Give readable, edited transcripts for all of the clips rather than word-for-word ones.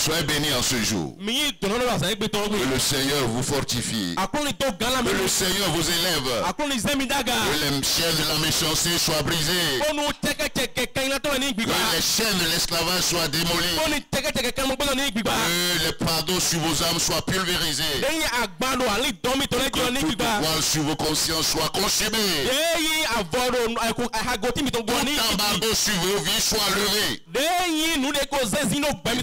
Soyez bénis en ce jour. Que le Seigneur vous fortifie. Que le Seigneur vous élève. Que les chaînes de la méchanceté soient brisées. Que les chaînes de l'esclavage soient démolies. Que les pardons sur vos âmes soient pulvérisés. Que toute voile sur vos consciences soit consumée. Tout embargo sur vos vies soit levé.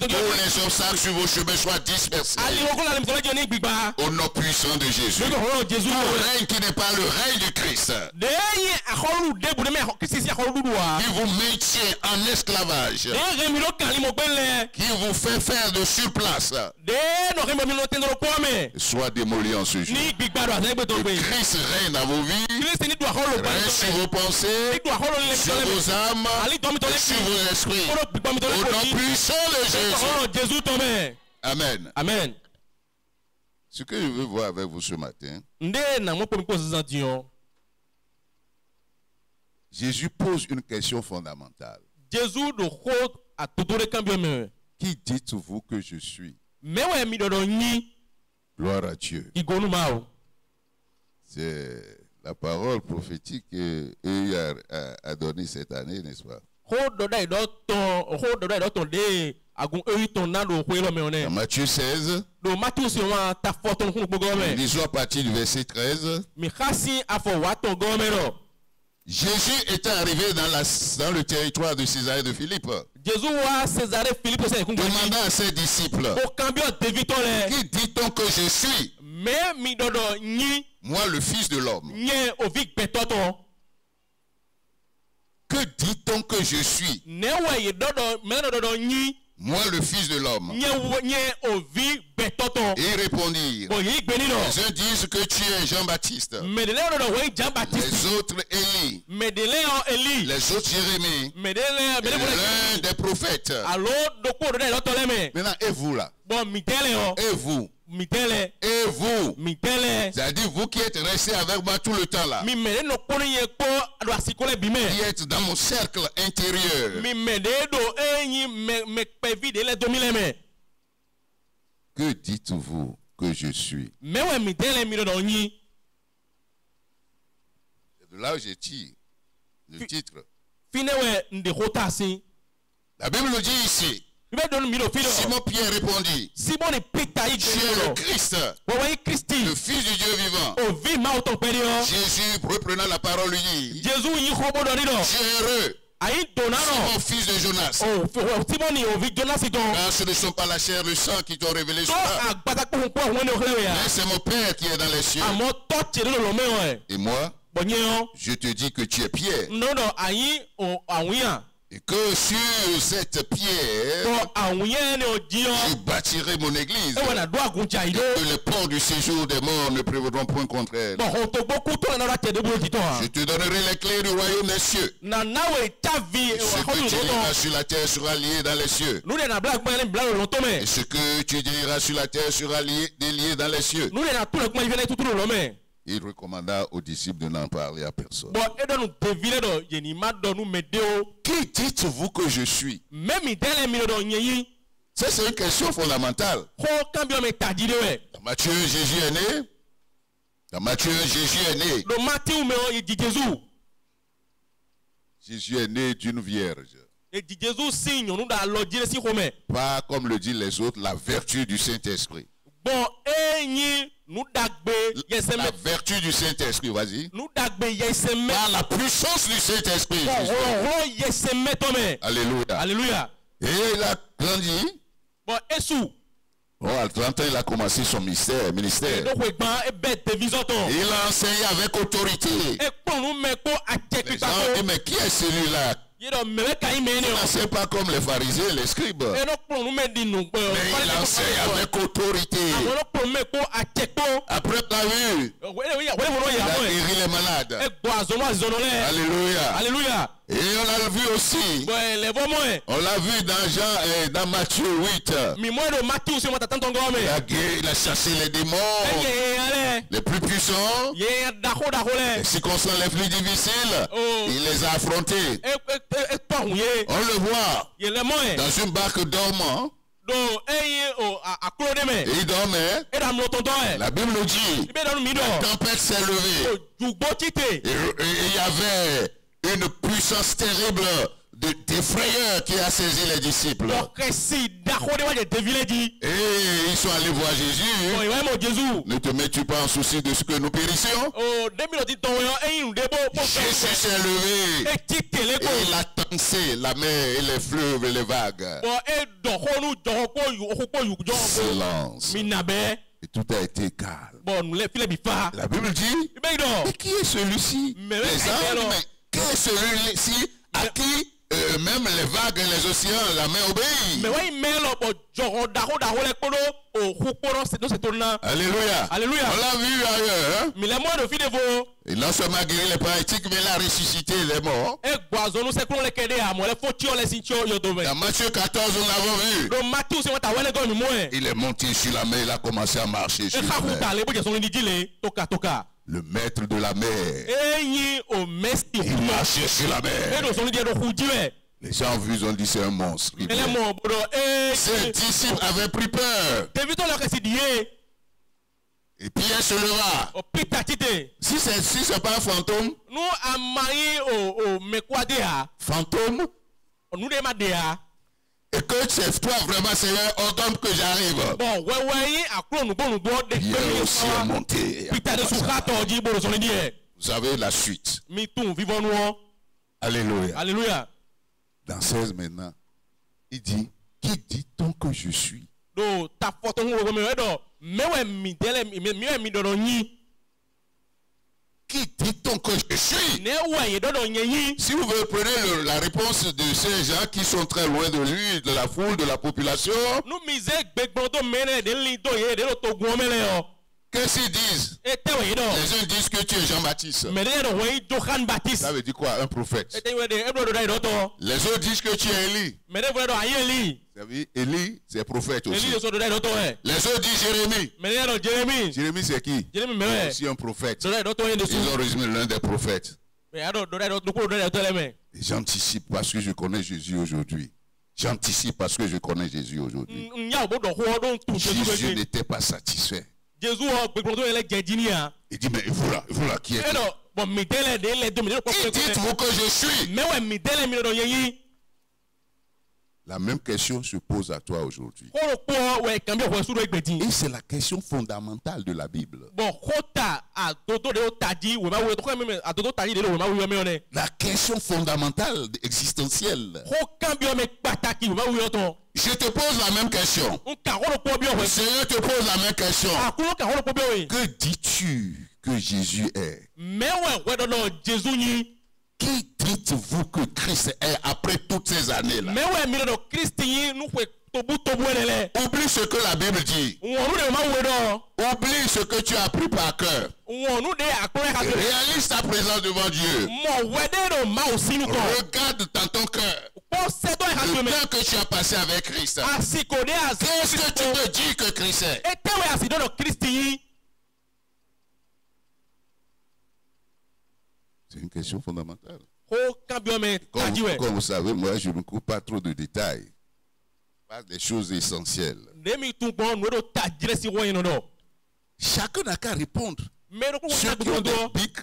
Tous les obstacles sur vos chemins soient dispersés. Au nom puissant de Jésus. Tout règne qui n'est pas le règne du Christ. Qui vous maintient en esclavage. Qui vous fait faire de surplace. Soit démoli en ce jour. Que Christ règne dans vos vies. Règne sur vos pensées. Sur vos âmes. Sur vos esprits. Au nom puissant de Jésus. Amen. Amen. Ce que je veux voir avec vous ce matin, Jésus pose une question fondamentale. Qui dites-vous que je suis? Gloire à Dieu. C'est la parole prophétique qu'il a donnée cette année, n'est-ce pas? Dans Matthieu 16, lisons à partir du verset 13. Jésus était arrivé dans le territoire de Césarée de Philippe. Demandant à ses disciples, qui dit-on que je suis? Moi, le Fils de l'homme. Que dit-on que je suis? Moi, le Fils de l'homme. Et ils répondirent. Les uns disent que tu es Jean-Baptiste. Les autres Élie. Les autres Jérémie. L'un des prophètes. Maintenant, et vous là? Et vous? Et vous? C'est-à-dire vous qui êtes restés avec moi tout le temps là. Qui êtes dans mon cercle intérieur. Que dites-vous que je suis? C'est de là où je tire le titre. La Bible nous dit ici. Simon Pierre répondit, tu es le Christ, le Fils du Dieu vivant. Jésus, reprenant la parole, lui dit, tu es heureux, Simon, fils de Jonas, car ce ne sont pas la chair et le sang qui t'ont révélé cela, mais c'est mon Père qui est dans les cieux. Et moi, je te dis que tu es Pierre. Et que sur cette pierre, je bâtirai mon église. Et que les portes du séjour des morts ne prévaudront point contre elle. Je te donnerai les clés du royaume des cieux. Et ce que tu liras sur la terre sera lié dans les cieux. Et ce que tu diras sur la terre sera lié dans les cieux. Il recommanda aux disciples de n'en parler à personne. Qui dites-vous que je suis? Ça, c'est une question fondamentale. Dans Matthieu, Jésus est né. Dans Matthieu, Jésus est né. Jésus est né d'une vierge. Pas comme le disent les autres, la vertu du Saint-Esprit. La vertu du Saint-Esprit, vas-y. Par la puissance du Saint-Esprit. Alléluia. Alléluia. Et il a grandi. À 30 ans, il a commencé son ministère. Il a enseigné avec autorité. Les gens ont dit, mais qui est celui-là? C'est pas comme les pharisiens et les scribes. Mais il enseigne avec autorité. Après la vue, il a guéri les malades. Alléluia. Alléluia. Et on l'a vu aussi. On l'a vu dans Matthieu 8. Il a chassé les démons les plus puissants. Les circonstances les plus difficiles. Il les a affrontés. On le voit dans une barque dormant. Et il dormait. La Bible dit, la tempête s'est levée. Et il y avait une puissance terrible d'effrayeur qui a saisi les disciples. Et ils sont allés voir Jésus. Ne te mets-tu pas en souci de ce que nous périssions? Jésus s'est levé et il a tensé la mer et les fleuves et les vagues. Silence. Et tout a été calme. La Bible dit, et qui est celui-ci? Les anges, mais qui est celui-ci à qui même les vagues et les océans, la main obéit? Alléluia. Alléluia. On l'a vu ailleurs. Hein? Et non seulement guéri les paralytiques, mais il a ressuscité les morts. Dans Matthieu 14, on l'avait vu. Il est monté sur la mer, il a commencé à marcher sur la mer. Le maître de la mer. Il marchait sur la mer. Les gens ont vu, ils ont dit c'est un monstre. Ses disciples avaient pris peur. Et Pierre se leva. Si c'est pas un fantôme. Fantôme. Et que c'est toi vraiment, Seigneur, ordonne que j'arrive. Pierre aussi est monté. Vous avez la suite. Alléluia. Alléluia. Dans 16 maintenant, il dit, qui dit-on que je suis? Qui dit-on que je suis? Si vous prenez la réponse de ces gens qui sont très loin de lui, de la foule, de la population, qu'est-ce qu'ils disent? Les uns disent que tu es Jean-Baptiste. Ça veut dire quoi? Un prophète. Les autres disent que tu es Élie. Vous savez, Élie, c'est prophète aussi. Les autres disent Jérémie. Jérémie, c'est qui? C'est aussi un prophète. Ils ont résumé l'un des prophètes. J'anticipe parce que je connais Jésus aujourd'hui. J'anticipe parce que je connais Jésus aujourd'hui. Jésus n'était pas satisfait. Il dit, mais vous là, qui est? Qui dites-vous que je suis? La même question se pose à toi aujourd'hui. Et c'est la question fondamentale de la Bible. La question fondamentale, existentielle. Je te pose la même question. Le Seigneur te pose la même question. Que dis-tu que Jésus est? Qui dites-vous que Christ est après toutes ces années-là? Oublie ce que la Bible dit. Oublie ce que tu as appris par cœur. Réalise ta présence devant Dieu. Regarde dans ton cœur le temps que tu as passé avec Christ. Qu'est-ce que tu peux dire que Christ est? C'est une question fondamentale. Comme vous savez, moi, je ne coupe pas trop de détails. Pas des choses essentielles. Chacun n'a qu'à répondre. Ceux qui ont des pics,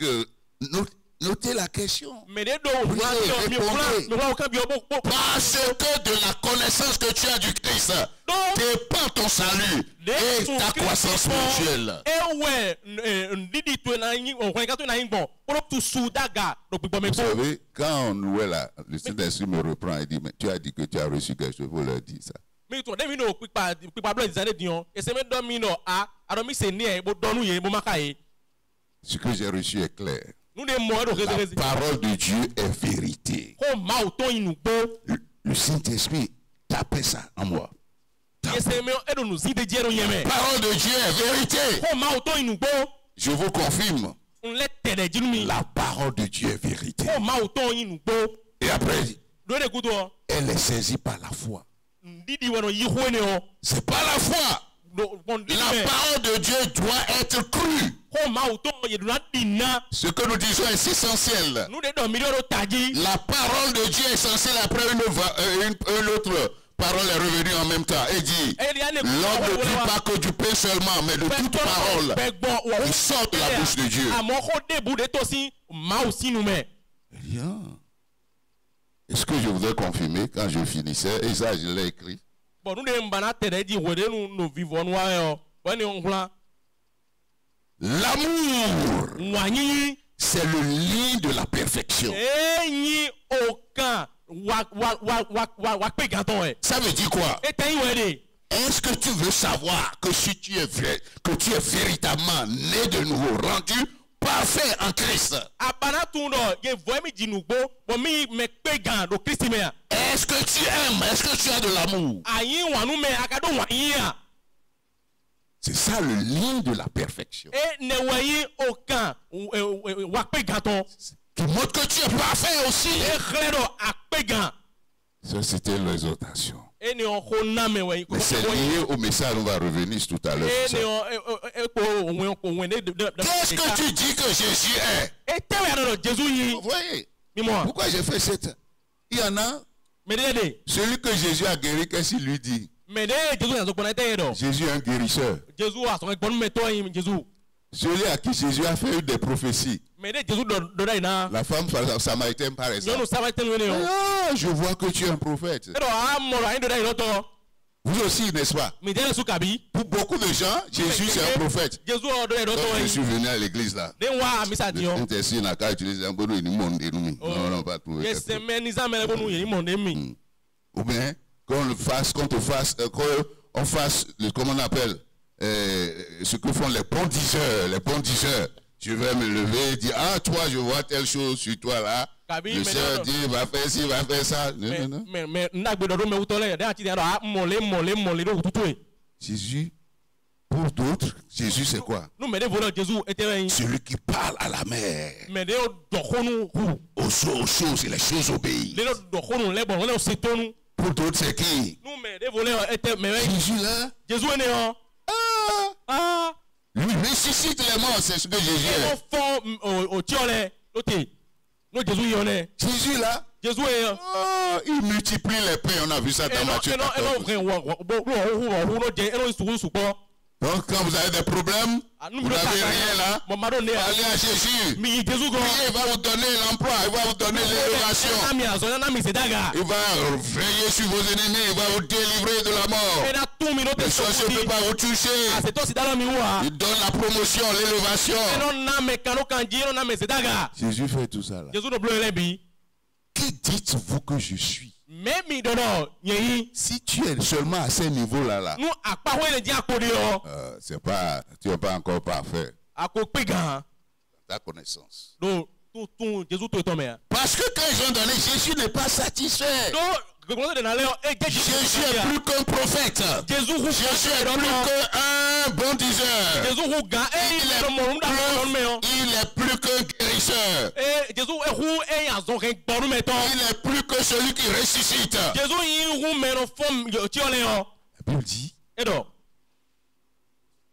notez la question. Parce que de la connaissance que tu as du Christ dépend ton salut et ta croissance spirituelle. Vous savez, quand on louait là, le Saint-Esprit me reprend et dit, mais tu as dit que tu as reçu quelque chose, vous leur dites ça. Ce que j'ai reçu est clair. La parole de Dieu est vérité. Le Saint-Esprit tapait ça en moi. La parole de Dieu est vérité. Je vous confirme. La parole de Dieu est vérité. Et après, elle est saisie par la foi. C'est pas la foi. La parole de Dieu doit être crue. Ce que nous disons est essentiel. La parole de Dieu est essentielle après une autre parole est revenue en même temps et dit, l'homme ne vit pas que du pain seulement, mais de toute parole qui sort de la bouche de Dieu. Est-ce que je voudrais confirmer quand je finissais, et ça je l'ai écrit. L'amour, c'est le lien de la perfection. Ça veut dire quoi? Est-ce que tu veux savoir que si tu es vrai, que tu es véritablement né de nouveau, rendu parfait en Christ? Est-ce que tu aimes? Est-ce que tu as de l'amour? C'est ça le lien de la perfection. Qui montre que tu es parfait aussi. Ça, c'était l'exhortation. Mais c'est lié au message, on va revenir tout à l'heure. Qu'est-ce que tu dis que Jésus est? Vous voyez? Pourquoi j'ai fait cette... Il y en a... Celui que Jésus a guéri, qu'est-ce qu'il lui dit? Jésus est un guérisseur. Celui à qui Jésus a fait des prophéties. La femme samaritaine par exemple. Ah, je vois que tu es un prophète. Vous aussi, n'est-ce pas? Pour beaucoup de gens, Jésus c'est un prophète. Quand je suis venu à l'église là, ou bien qu'on fasse, comment on appelle, ce que font les bons diseurs. Je vais me lever et dire, ah toi je vois telle chose sur toi là. Le Seigneur dit, va faire ci, va faire ça. Non. Jésus, pour d'autres, Jésus c'est quoi? Celui qui parle à la mer. Aux choses et les choses obéissent. Pour d'autres c'est qui? Jésus là. Lui ressuscite les morts, c'est ce que Jésus est. Jésus là, il multiplie les pains, on a vu ça dans Matthieu 14. Donc quand vous avez des problèmes, vous n'avez rien là, allez à Jésus. Il va vous donner l'emploi, il va vous donner l'élévation. Il va veiller sur vos ennemis, il va vous délivrer de la mort. Le sorcier ne peut pas vous toucher. Il donne la promotion, l'élévation. Jésus fait tout ça là. Qui dites-vous que je suis? Si tu es seulement à ce niveau-là, c'est pas, tu n'es pas encore parfait. Ta connaissance. Parce que quand ils ont donné, Jésus n'est pas satisfait. Jésus est plus qu'un prophète. Jésus est plus qu'un bon diseur. Il est plus qu'un guérisseur. Il est plus que celui qui ressuscite. La Bible dit,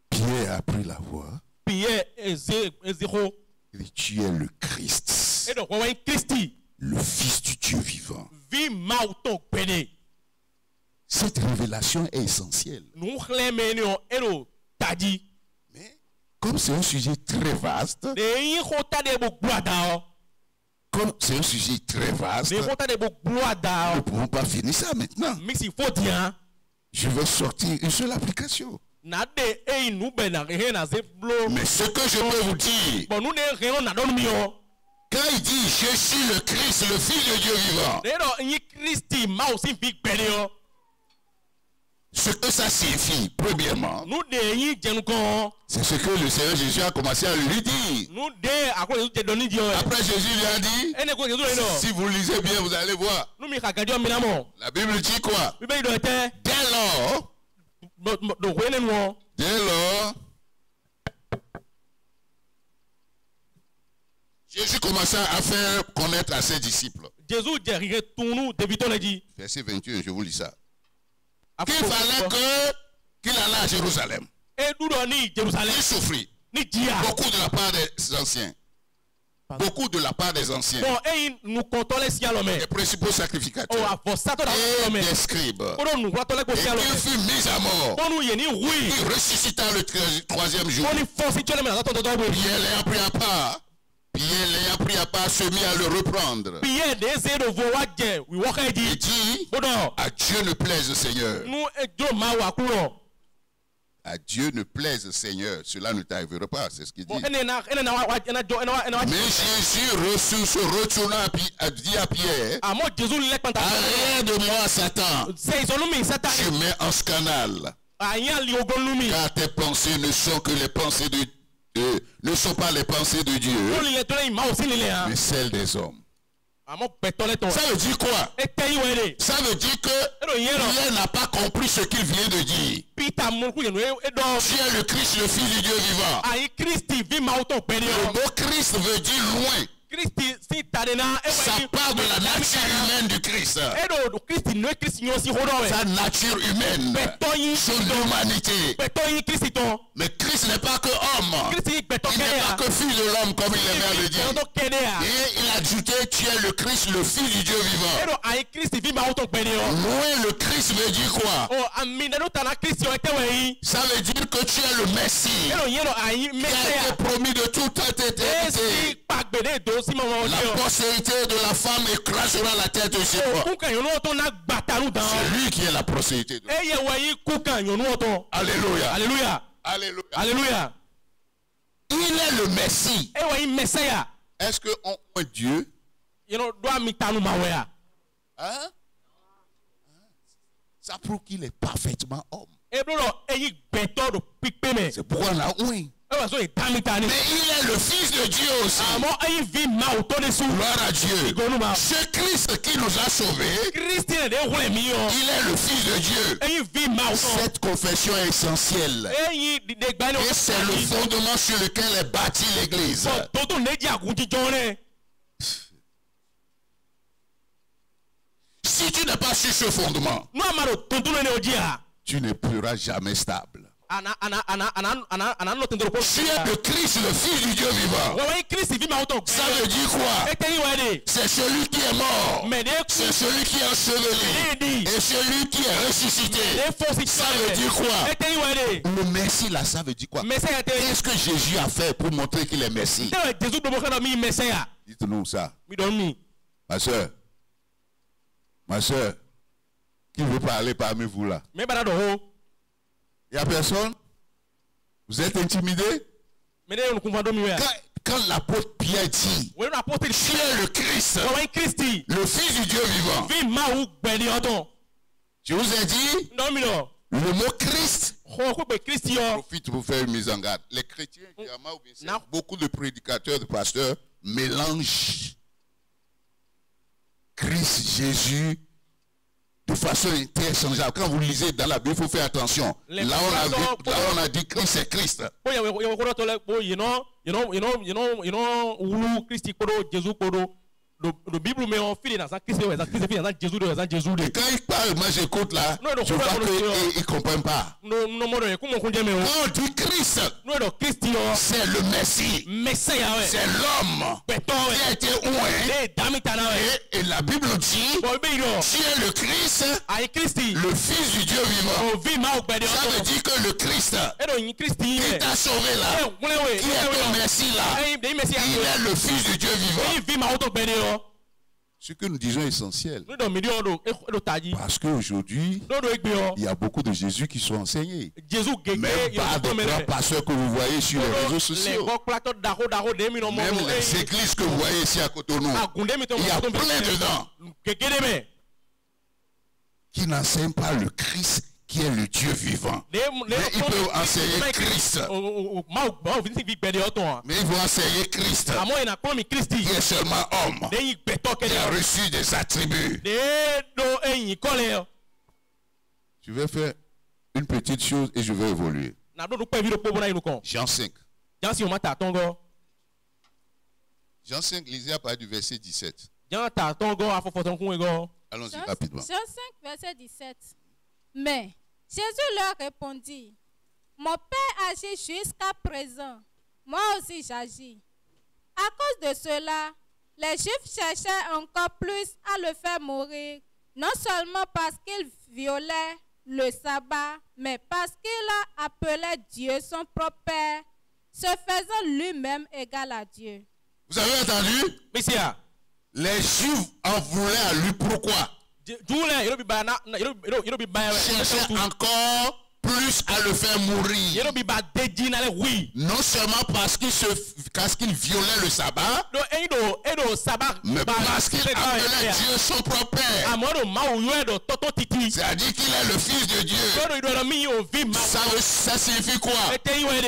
Pierre a pris la voix. Il dit, tu es le Christ, le Fils du Dieu vivant. Cette révélation est essentielle. Mais comme c'est un sujet très vaste, nous ne pouvons pas finir ça maintenant. Je vais sortir une seule application. Mais ce que je peux vous dire, quand il dit je suis le Christ, le Fils de Dieu vivant, ce que ça signifie, premièrement, c'est ce que le Seigneur Jésus a commencé à lui dire. Après Jésus lui a dit, si vous lisez bien, vous allez voir. La Bible dit quoi? Dès lors, Jésus commença à faire connaître à ses disciples. Verset 21, je vous lis ça. Qu'il fallait qu'il allait à Jérusalem. Il souffrit beaucoup de la part des anciens, beaucoup de la part des anciens, les principaux sacrificateurs et des scribes. Et qu'il fut mis à mort. Il ressuscita le troisième jour. Pierre l'ayant pris à part. Se mit à le reprendre. Il dit, à Dieu ne plaise, Seigneur. À Dieu ne plaise, Seigneur. Cela ne t'arrivera pas, c'est ce qu'il dit. Mais Jésus se retourna dit à Pierre, arrête de moi, Satan. Tu mets en scandale. Car tes pensées ne sont que les pensées de Dieu. Ne sont pas les pensées de Dieu, mais celles des hommes. Ça veut dire quoi? Ça veut dire que Pierre n'a pas compris ce qu'il vient de dire. Tu es le Christ, le Fils du Dieu vivant. Le mot Christ veut dire loin. Ça part de la nature humaine du Christ. Sa nature humaine, son humanité. Mais Christ n'est pas que homme. Il n'est pas que fils de l'homme comme il aimait à le dire. Et il a ajouté, tu es le Christ, le Fils du Dieu vivant. Loin, le Christ veut dire quoi? Ça veut dire que tu es le Messie qui a été promis de toute éternité. La postérité de la femme écrasera la tête de ses rois. C'est lui qui est la postérité de Alléluia. Alléluia. Alléluia. Alléluia. Il est le Messie. Est-ce qu'on Dieu? Hein? Ça prouve qu'il est parfaitement homme. C'est pourquoi on a oui. Mais il est le Fils de Dieu aussi. Gloire à Dieu. Ce Christ qui nous a sauvés, il est le Fils de Dieu. Cette confession est essentielle. Et c'est le fondement sur lequel est bâtie l'Église. Si tu n'es pas sur ce fondement, tu ne pourras jamais stable. Tu es le Christ, le Fils du Dieu vivant. Ça veut dire quoi? C'est celui qui est mort. C'est celui qui est enseveli. Et celui qui est ressuscité. Ça veut dire quoi? Le Messie là, ça veut dire quoi? Qu'est-ce que Jésus a fait pour montrer qu'il est Messie? Dites-nous ça. Ma soeur, qui veut parler parmi vous là? Il n'y a personne? Vous êtes intimidé? Quand l'apôtre Pierre dit, tu es le Christ, le Fils du Dieu vivant. Je vous ai dit, le mot Christ, profite pour faire une mise en garde. Les chrétiens, beaucoup de prédicateurs, de pasteurs mélangent Christ, Jésus, de façon interchangeable. Quand vous lisez dans la Bible, il faut faire attention. Là, on a dit Christ, c'est Christ. Le Bible met en fil dans Christ et quand il parle, moi j'écoute là, je vois qu'il ne comprend pas. Quand on dit Christ, c'est le Messie, c'est l'homme qui a été oint. Et la Bible dit, tu es le Christ, le Fils du Dieu vivant. Ça veut dire que le Christ qui t'a sauvé là, qui est ton Messie là, il est le Fils du Dieu vivant. Ce que nous disons est essentiel. Parce qu'aujourd'hui, il y a beaucoup de Jésus qui sont enseignés. Même par des grands pasteurs que vous voyez sur les réseaux sociaux. Même les églises que vous voyez ici à Cotonou. Il y a plein dedans qui n'enseignent pas le Christ qui est le Dieu vivant. Mais ils peuvent enseigner Christ. Mais ils vont enseigner Christ qui est seulement homme, qui a reçu des attributs. Je vais faire une petite chose et je vais évoluer. Jean 5. Jean 5, lisez à partir du verset 17. Allons-y rapidement. Jean 5, verset 17. Mais Jésus leur répondit, mon Père agit jusqu'à présent, moi aussi j'agis. À cause de cela, les Juifs cherchaient encore plus à le faire mourir, non seulement parce qu'il violait le sabbat, mais parce qu'il appelait Dieu son propre Père, se faisant lui-même égal à Dieu. Vous avez entendu? Les Juifs en voulaient à lui. Pourquoi? Cherchaient encore plus à le faire mourir. Non seulement parce qu'il violait le sabbat, mais parce qu'il appelait Dieu son propre Père. C'est-à-dire qu'il est le Fils de Dieu. Ça signifie quoi?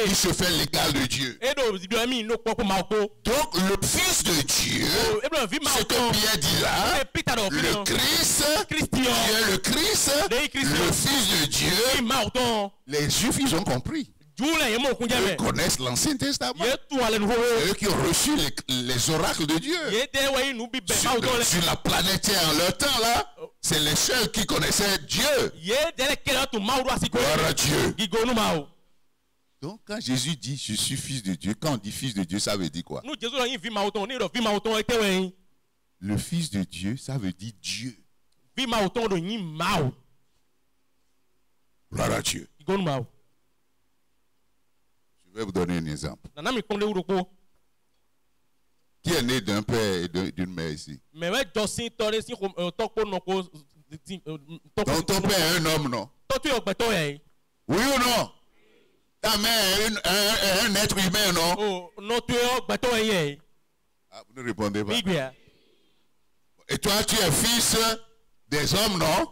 Il se fait l'égal de Dieu. Donc le Fils de Dieu, ce que Pierre dit là, le Christ, qui est le Christ, le Fils de Dieu. Les Juifs, ils ont compris. Ils connaissent l'Ancien Testament. Eux qui ont reçu les oracles de Dieu. Sur la planète Terre, en leur temps là, c'est les seuls qui connaissaient Dieu. Gloire à Dieu. Donc quand Jésus dit je suis fils de Dieu, quand on dit fils de Dieu, ça veut dire quoi? Le Fils de Dieu, ça veut dire Dieu. Gloire à Dieu. Je vais vous donner un exemple. Qui est né d'un père et d'une mère ici? Donc ton père est un homme, non? Oui ou non? Ta mère est un être humain, non? Ah, vous ne répondez pas. Et toi, tu es fils des hommes, non?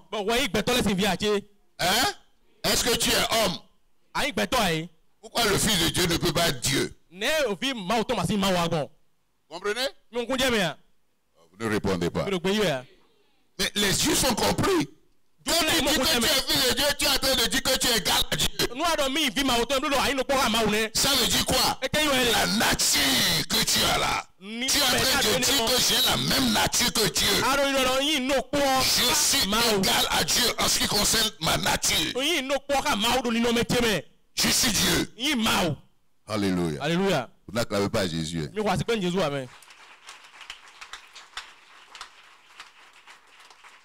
Hein? Est-ce que tu es homme? Pourquoi le Fils de Dieu ne peut pas être Dieu? Comprenez? Vous ne répondez pas. Mais les Juifs ont compris. Quand tu dis que tu es fils de Dieu, tu es en train de dire que tu es égal à Dieu. Ça veut dire quoi? La nature que tu as là. Tu es en train de dire que j'ai la même nature que Dieu. Je suis égal à Dieu en ce qui concerne ma nature. Je suis Dieu. Alléluia. Alléluia. Vous n'acclamez pas Jésus.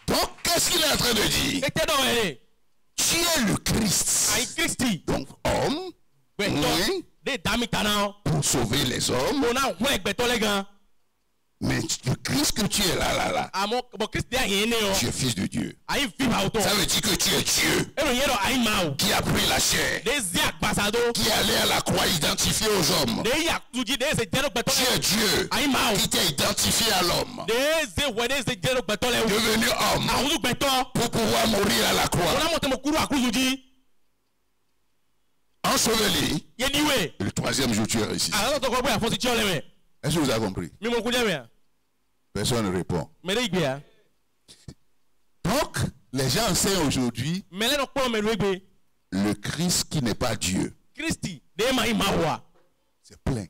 Donc, qu'est-ce qu'il est en train de dire? Tu es le Christ. Donc, homme, pour sauver les hommes. Mais le Christ que tu es là, tu es fils de Dieu. Ça veut dire que tu es Dieu qui a pris la chair, qui est allé à la croix identifié aux hommes. Tu es Dieu qui t'a identifié à l'homme, devenu homme pour pouvoir mourir à la croix. Enseveli. Et le troisième jour tu es ressuscité. Est-ce que vous avez compris? Personne ne répond. Donc, les gens enseignent aujourd'hui le Christ qui n'est pas Dieu. C'est plein.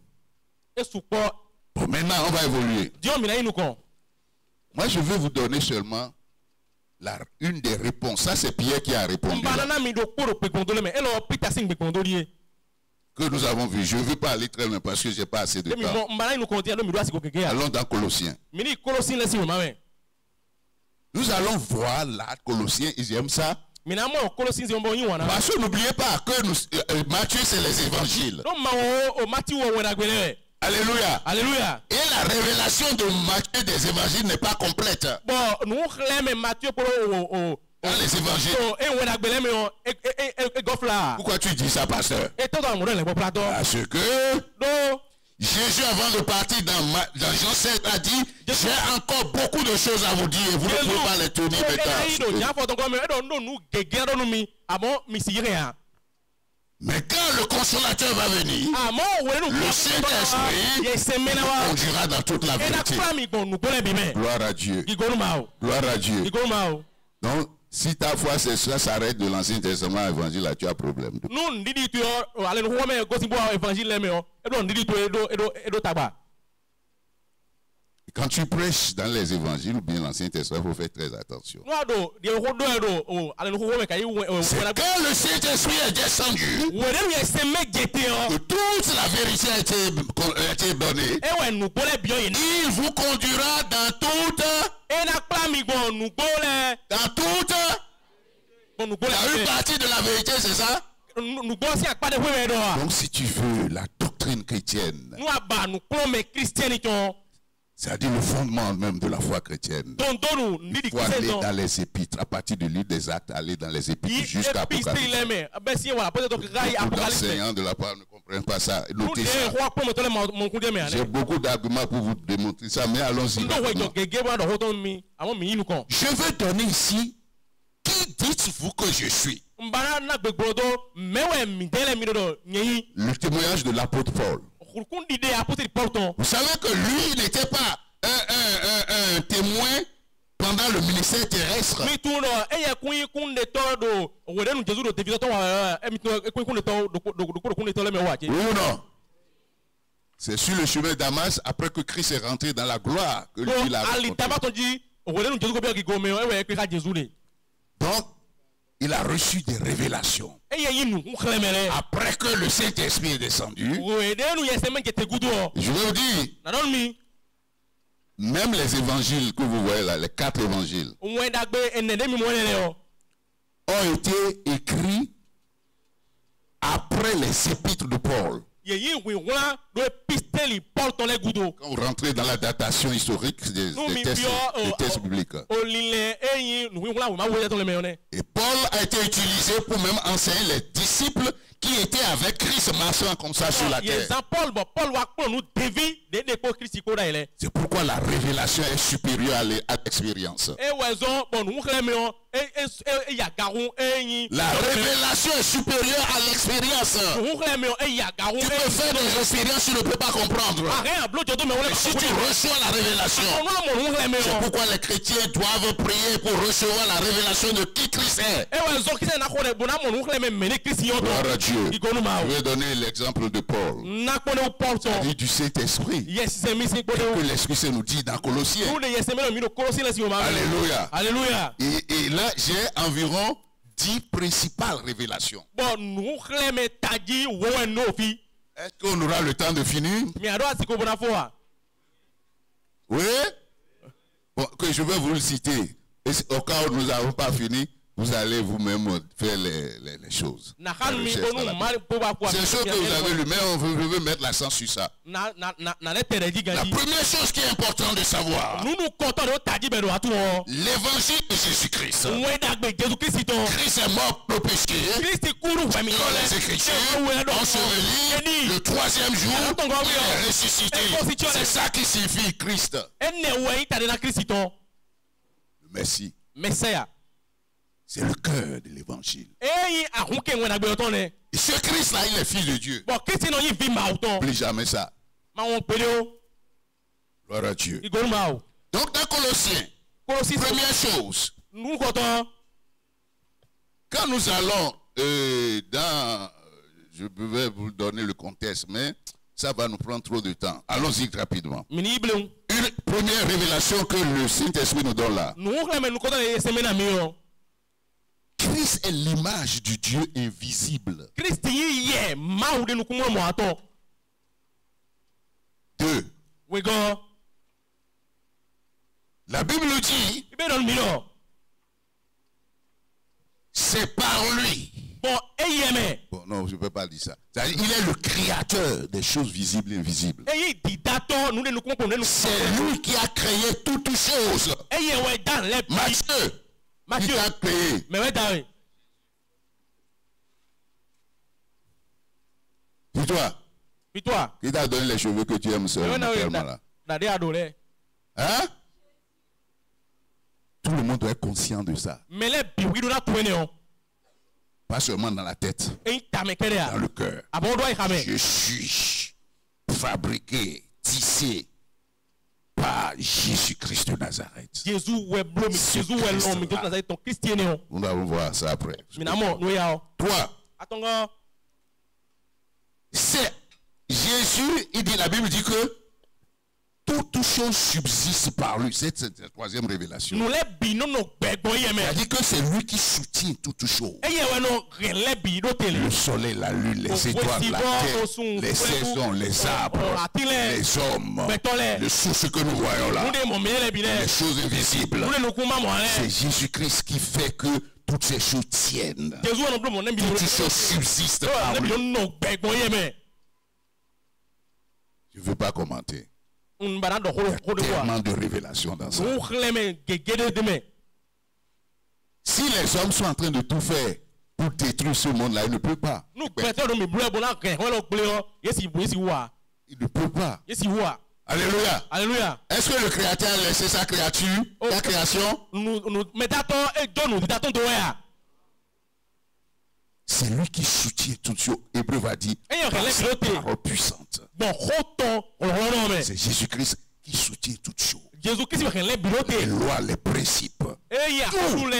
Bon, maintenant, on va évoluer. Moi, je veux vous donner seulement une des réponses. Ça, c'est Pierre qui a répondu. Que nous avons vu. Je ne veux pas aller très loin parce que je n'ai pas assez de temps. Allons dans Colossiens. Nous allons voir là, Colossiens, ils aiment ça. Parce que n'oubliez pas que Matthieu, c'est les évangiles. Alléluia. Alléluia. Et la révélation de Matthieu des évangiles n'est pas complète. Dans les évangiles. Pourquoi tu dis ça, pasteur? Parce que Jésus, avant de partir dans Jean 7, a dit, j'ai encore beaucoup de choses à vous dire. Vous ne pouvez pas les tenir maintenant. Mais quand le consolateur va venir, le Saint-Esprit conduira dans toute la vérité. Gloire à Dieu. Gloire à Dieu. Donc, si ta foi c'est ça s'arrête de l'Ancien Testament à l'Évangile, là tu as problème. Quand tu prêches dans les évangiles ou bien l'Ancien Testament, il faut faire très attention. C'est quand le Saint-Esprit est descendu que toute la vérité a été donnée. Il vous conduira dans toute une partie de la vérité, c'est ça? Donc si tu veux la doctrine chrétienne, c'est-à-dire le fondement même de la foi chrétienne, il faut aller dans les épîtres, à partir du livre des Actes, aller dans les épîtres jusqu'à Apocalypse. Beaucoup d'enseignants de la parole ne comprennent pas ça. Notez ça. J'ai beaucoup d'arguments pour vous démontrer ça, mais allons-y. Je vais donner ici, qui dites-vous que je suis? Le témoignage de l'apôtre Paul. Vous savez que lui n'était pas un témoin pendant le ministère terrestre. Oui ou non? C'est sur le chemin de Damas, après que Christ est rentré dans la gloire, que lui l'a rencontré. Donc, il a reçu des révélations. Après que le Saint-Esprit est descendu, je vais vous dire, même les évangiles que vous voyez là, les 4 évangiles, ont été écrits après les épîtres de Paul. Quand vous rentrez dans la datation historique des textes bibliques. Et Paul a été utilisé pour même enseigner les disciples qui étaient avec Christ marchant comme ça sur la terre. C'est pourquoi la révélation est supérieure à l'expérience. La révélation est supérieure à l'expérience. Tu peux faire des expériences, tu ne peux pas comprendre. Mais si tu reçois la révélation, c'est pourquoi les chrétiens doivent prier pour recevoir la révélation de qui Christ est. Gloire à Dieu. Je vais donner l'exemple de Paul. Il dit du Saint-Esprit. Que l'Esprit Saint nous dit dans Colossiens. Alléluia. Alléluia. Et là, j'ai environ 10 principales révélations. Est-ce qu'on aura le temps de finir? Oui? Bon, que je vais vous le citer. Et au cas où nous n'avons pas fini, vous allez vous-même faire les choses. C'est sûr que vous avez lu, mais je veux mettre l'accent sur ça. La première chose qui est importante de savoir, l'évangile de Jésus-Christ. Christ est mort pour péché. Dans les Écritures, enseveli, le 3e jour, il est ressuscité. C'est ça qui signifie Christ. Le Messie. C'est le cœur de l'évangile. Et ce Christ-là, il est fils de Dieu. N'oublie jamais ça. Gloire à Dieu. Donc dans Colossiens, première chose, quand nous allons je vais vous donner le contexte, mais ça va nous prendre trop de temps. Allons-y rapidement. Une première révélation que le Saint-Esprit nous donne là. Christ est l'image du Dieu invisible. 2. La Bible dit, c'est par lui. Bon, non, je ne peux pas dire ça. C'est-à-dire, il est le créateur des choses visibles et invisibles. C'est lui qui a créé toutes choses. Matthieu, il a créé. Dis-toi. Qui t'a donné les cheveux que tu aimes seulement là? Hein? Tout le monde doit être conscient de ça. Pas seulement dans la tête, dans le cœur. Je suis fabriqué, tissé par Jésus-Christ de Nazareth. Nous allons voir ça après. 3. C'est Jésus, il dit, la Bible dit que Toute chose subsiste par lui. C'est la troisième révélation. C'est-à-dire que c'est lui qui soutient toute chose. Le soleil, la lune, les étoiles, la terre, les saisons, les arbres, les hommes, les sources que nous voyons là, les choses invisibles. C'est Jésus-Christ qui fait que toutes ces choses tiennent. Toutes ces choses subsistent par lui. Je ne veux pas commenter. Il y a tellement de révélations dans ça. Si les hommes sont en train de tout faire pour détruire ce monde-là, ils ne peuvent pas. Ils ne peuvent pas. Alléluia. Alléluia. Est-ce que le Créateur a laissé sa créature, sa création? C'est lui qui soutient tout ça. Hébreu va dire par sa parole puissante. C'est Jésus-Christ qui soutient toutes choses. Les lois, les principes. C'est lui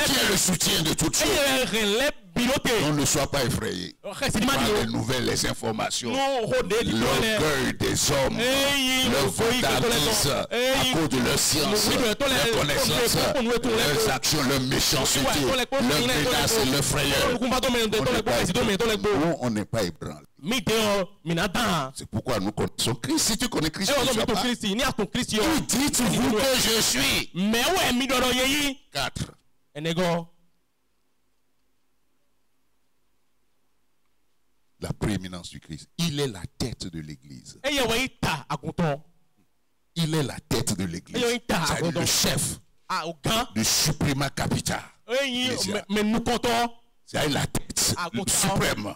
qui est le soutien de toutes choses. On ne soit pas effrayé par les nouvelles, les informations, l'orgueil des hommes, le vandalisme à cause de leur science, leur connaissance, leurs actions, leur méchanceté, leur menace et leur frayeur. On n'est pas ébranlé. C'est pourquoi nous connaissons Christ. Si tu connais Christ, tu ne pas. Dites-vous que je suis. 4. La prééminence du Christ. Il est la tête de l'Église. Il est la tête de l'Église. C'est le chef du suprême capital. C'est la tête suprême.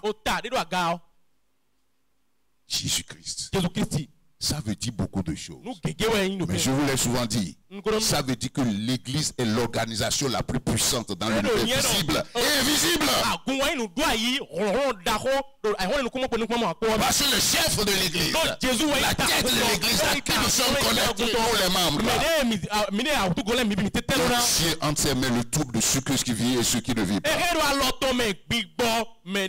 Jésus-Christ. Ça veut dire beaucoup de choses. Mais je vous l'ai souvent dit. Ça veut dire que l'Église est l'organisation la plus puissante dans l'univers visible et invisible. Parce que le chef de l'Église, la tête de l'Église, à qui nous sommes connectés, tous les membres. C'est entre ses mains le trouble de ceux qui vivent et ceux qui ne vivent pas.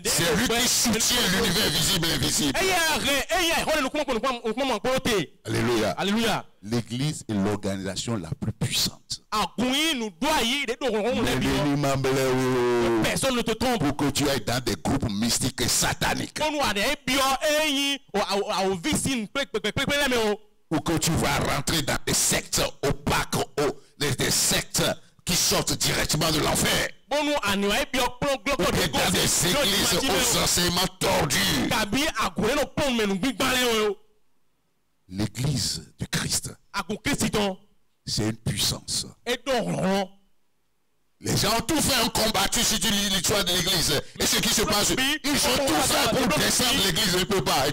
C'est lui qui soutient l'univers visible et invisible. Alléluia. Alléluia. L'Église est l'organisation la plus puissante. Personne ne te trompe. Pour que tu ailles dans des groupes mystiques et sataniques. Ou que tu vas rentrer dans des sectes opaques, des sectes qui sortent directement de l'enfer. Ou dans des églises aux enseignements tordus. L'église du Christ, c'est une puissance. Les gens ont tout fait en combattu si tu lis l'histoire de l'église. Et ce qui se passe, ils ont tout fait pour descendre l'église, ils ne peuvent pas.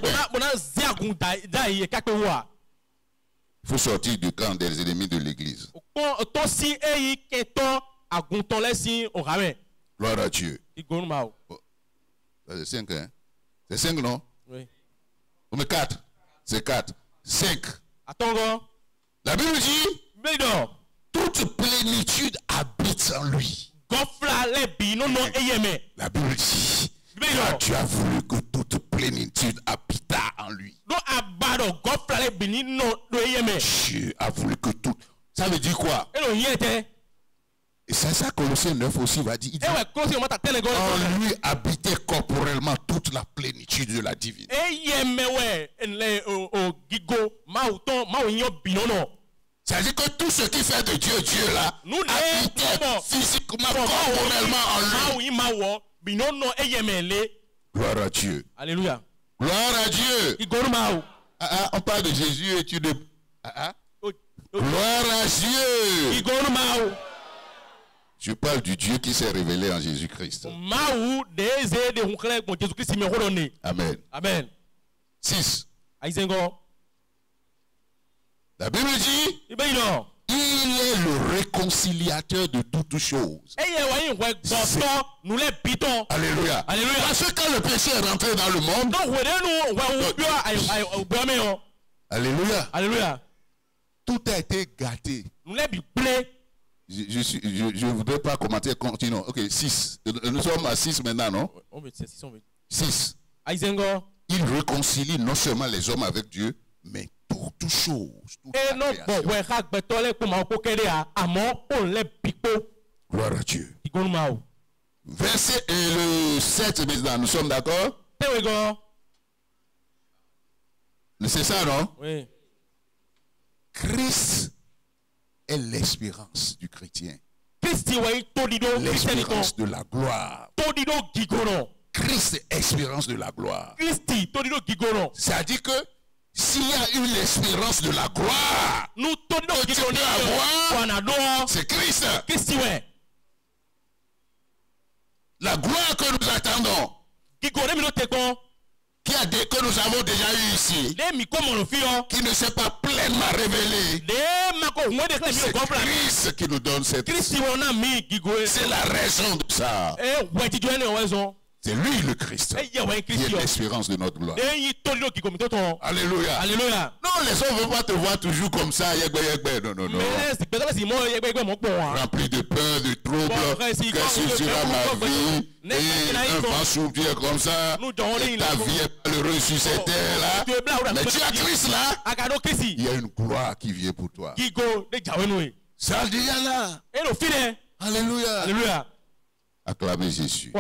Il faut sortir du camp des ennemis de l'église. Gloire à Dieu. C'est 5, hein? C'est 5, non? Oui. Mais 4. C'est 4. 5. La Bible dit toute plénitude habite en lui. La Bible dit tu as voulu que toute plénitude habita en lui. Dieu a voulu que tout. Ça veut dire quoi? Et c'est ça que Colossiens 9 aussi va dire. Il dit, en lui habitait corporellement toute la plénitude de la divinité. C'est-à-dire que tout ce qui fait de Dieu, Dieu là, habitait physiquement, corporellement en lui. Gloire à Dieu. Alléluia. Gloire à Dieu. On parle de Jésus et tu de... Gloire à Dieu. Je parle du Dieu qui s'est révélé en Jésus-Christ. Amen. Amen. 6. La Bible dit il est le réconciliateur de toutes choses. Alléluia. Alléluia. Parce que quand le péché est rentré dans le monde, alléluia. Alléluia. Tout a été gâté. Je ne voudrais pas commenter, continuons. Ok, 6. Nous sommes à 6 maintenant, non? 6. Il réconcilie non seulement les hommes avec Dieu, mais toute chose, toute et non bon ouais ha gbetole ko ma ko kede a amo on le pipo. Gloire à Dieu. Verset le 7 maintenant, nous sommes d'accord? C'est ça, non? Oui. Christ est l'espérance du chrétien. L'espérance de la gloire. Christ est l'espérance de la gloire. C'est-à-dire que s'il y a une espérance de la gloire, que tu peux avoir, c'est Christ. La gloire que nous attendons, que nous avons déjà eu ici, qui ne s'est pas pleinement révélée, c'est Christ qui nous donne cette gloire. C'est la raison de ça. C'est lui le Christ qui est l'espérance de notre gloire. Alléluia. Alléluia. Non, les hommes ne veulent pas te voir toujours comme ça. Non, non, non. Rempli de peur, de troubles. Qu'est-ce que sera ma vie? Et un vent souffle comme ça. Et ta vie est malheureuse sur cette terre-là. Mais tu as Christ là. Il y a une gloire qui vient pour toi. Ça dit là. Alléluia. Alléluia. Acclamez Jésus.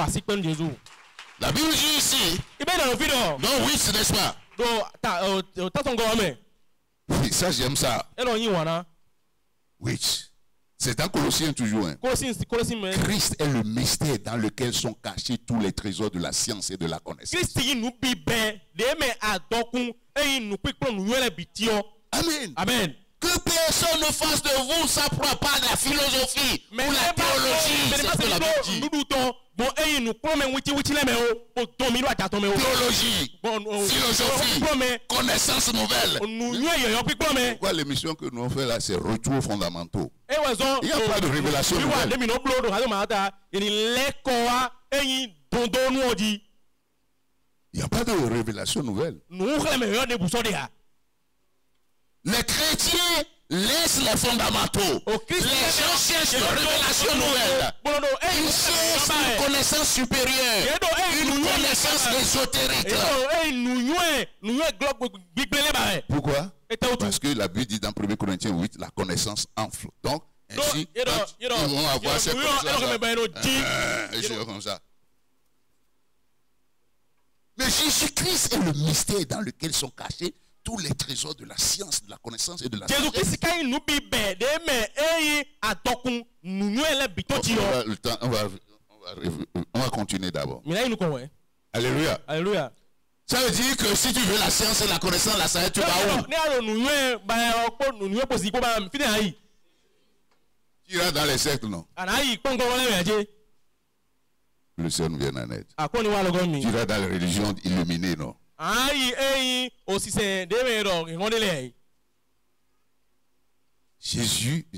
La Bible dit ici. Non, oui, ce n'est pas. Oui, ça j'aime ça. Oui. C'est dans Colossiens toujours. Hein. Christ est le mystère dans lequel sont cachés tous les trésors de la science et de la connaissance. Amen. Amen. Que personne ne fasse de vous sa propre de la philosophie ou la théologie. C'est ce que la Bible dit. Théologie, philosophie, connaissance nouvelle. Pourquoi l'émission que nous avons fait là, c'est retour fondamentaux. Il n'y a pas de révélation nouvelle. Il n'y a pas de révélation nouvelle. Les chrétiens laissent les fondamentaux. Les gens cherchent une révélation nouvelle. Ils cherchent une connaissance supérieure. Une connaissance ésotérique. Pourquoi? Parce que la Bible dit dans 1 Corinthiens 8, la connaissance enfle. Donc, ainsi, ils vont avoir cette connaissance comme ça. Mais Jésus-Christ est le mystère dans lequel sont cachés tous les trésors de la science, de la connaissance et de la sagesse. On va continuer d'abord. Alléluia. Alléluia. Ça veut dire que si tu veux la science et la connaissance, la sagesse, tu vas où? Tu iras dans les cercles, non? Le Seigneur nous vient en aide. Tu iras dans les religions illuminées, non? Jésus,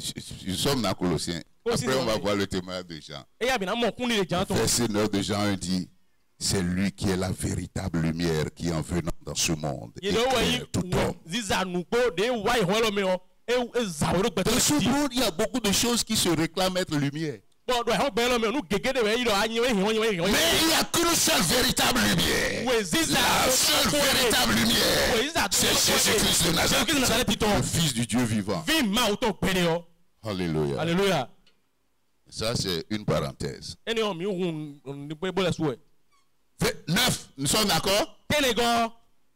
nous sommes dans Colossiens. Après, on va voir le témoignage de Jean. Verset 9 de Jean 1 dit, c'est lui qui est la véritable lumière qui en venant dans ce monde éclaire tout homme. Dans ce monde, il y a beaucoup de choses qui se réclament être lumière. Mais il n'y a qu'une seule véritable lumière. La seule véritable lumière, c'est Jésus-Christ de Nazareth, le Fils du Dieu vivant. Alléluia. Alléluia. Ça, c'est une parenthèse. 9, nous sommes d'accord?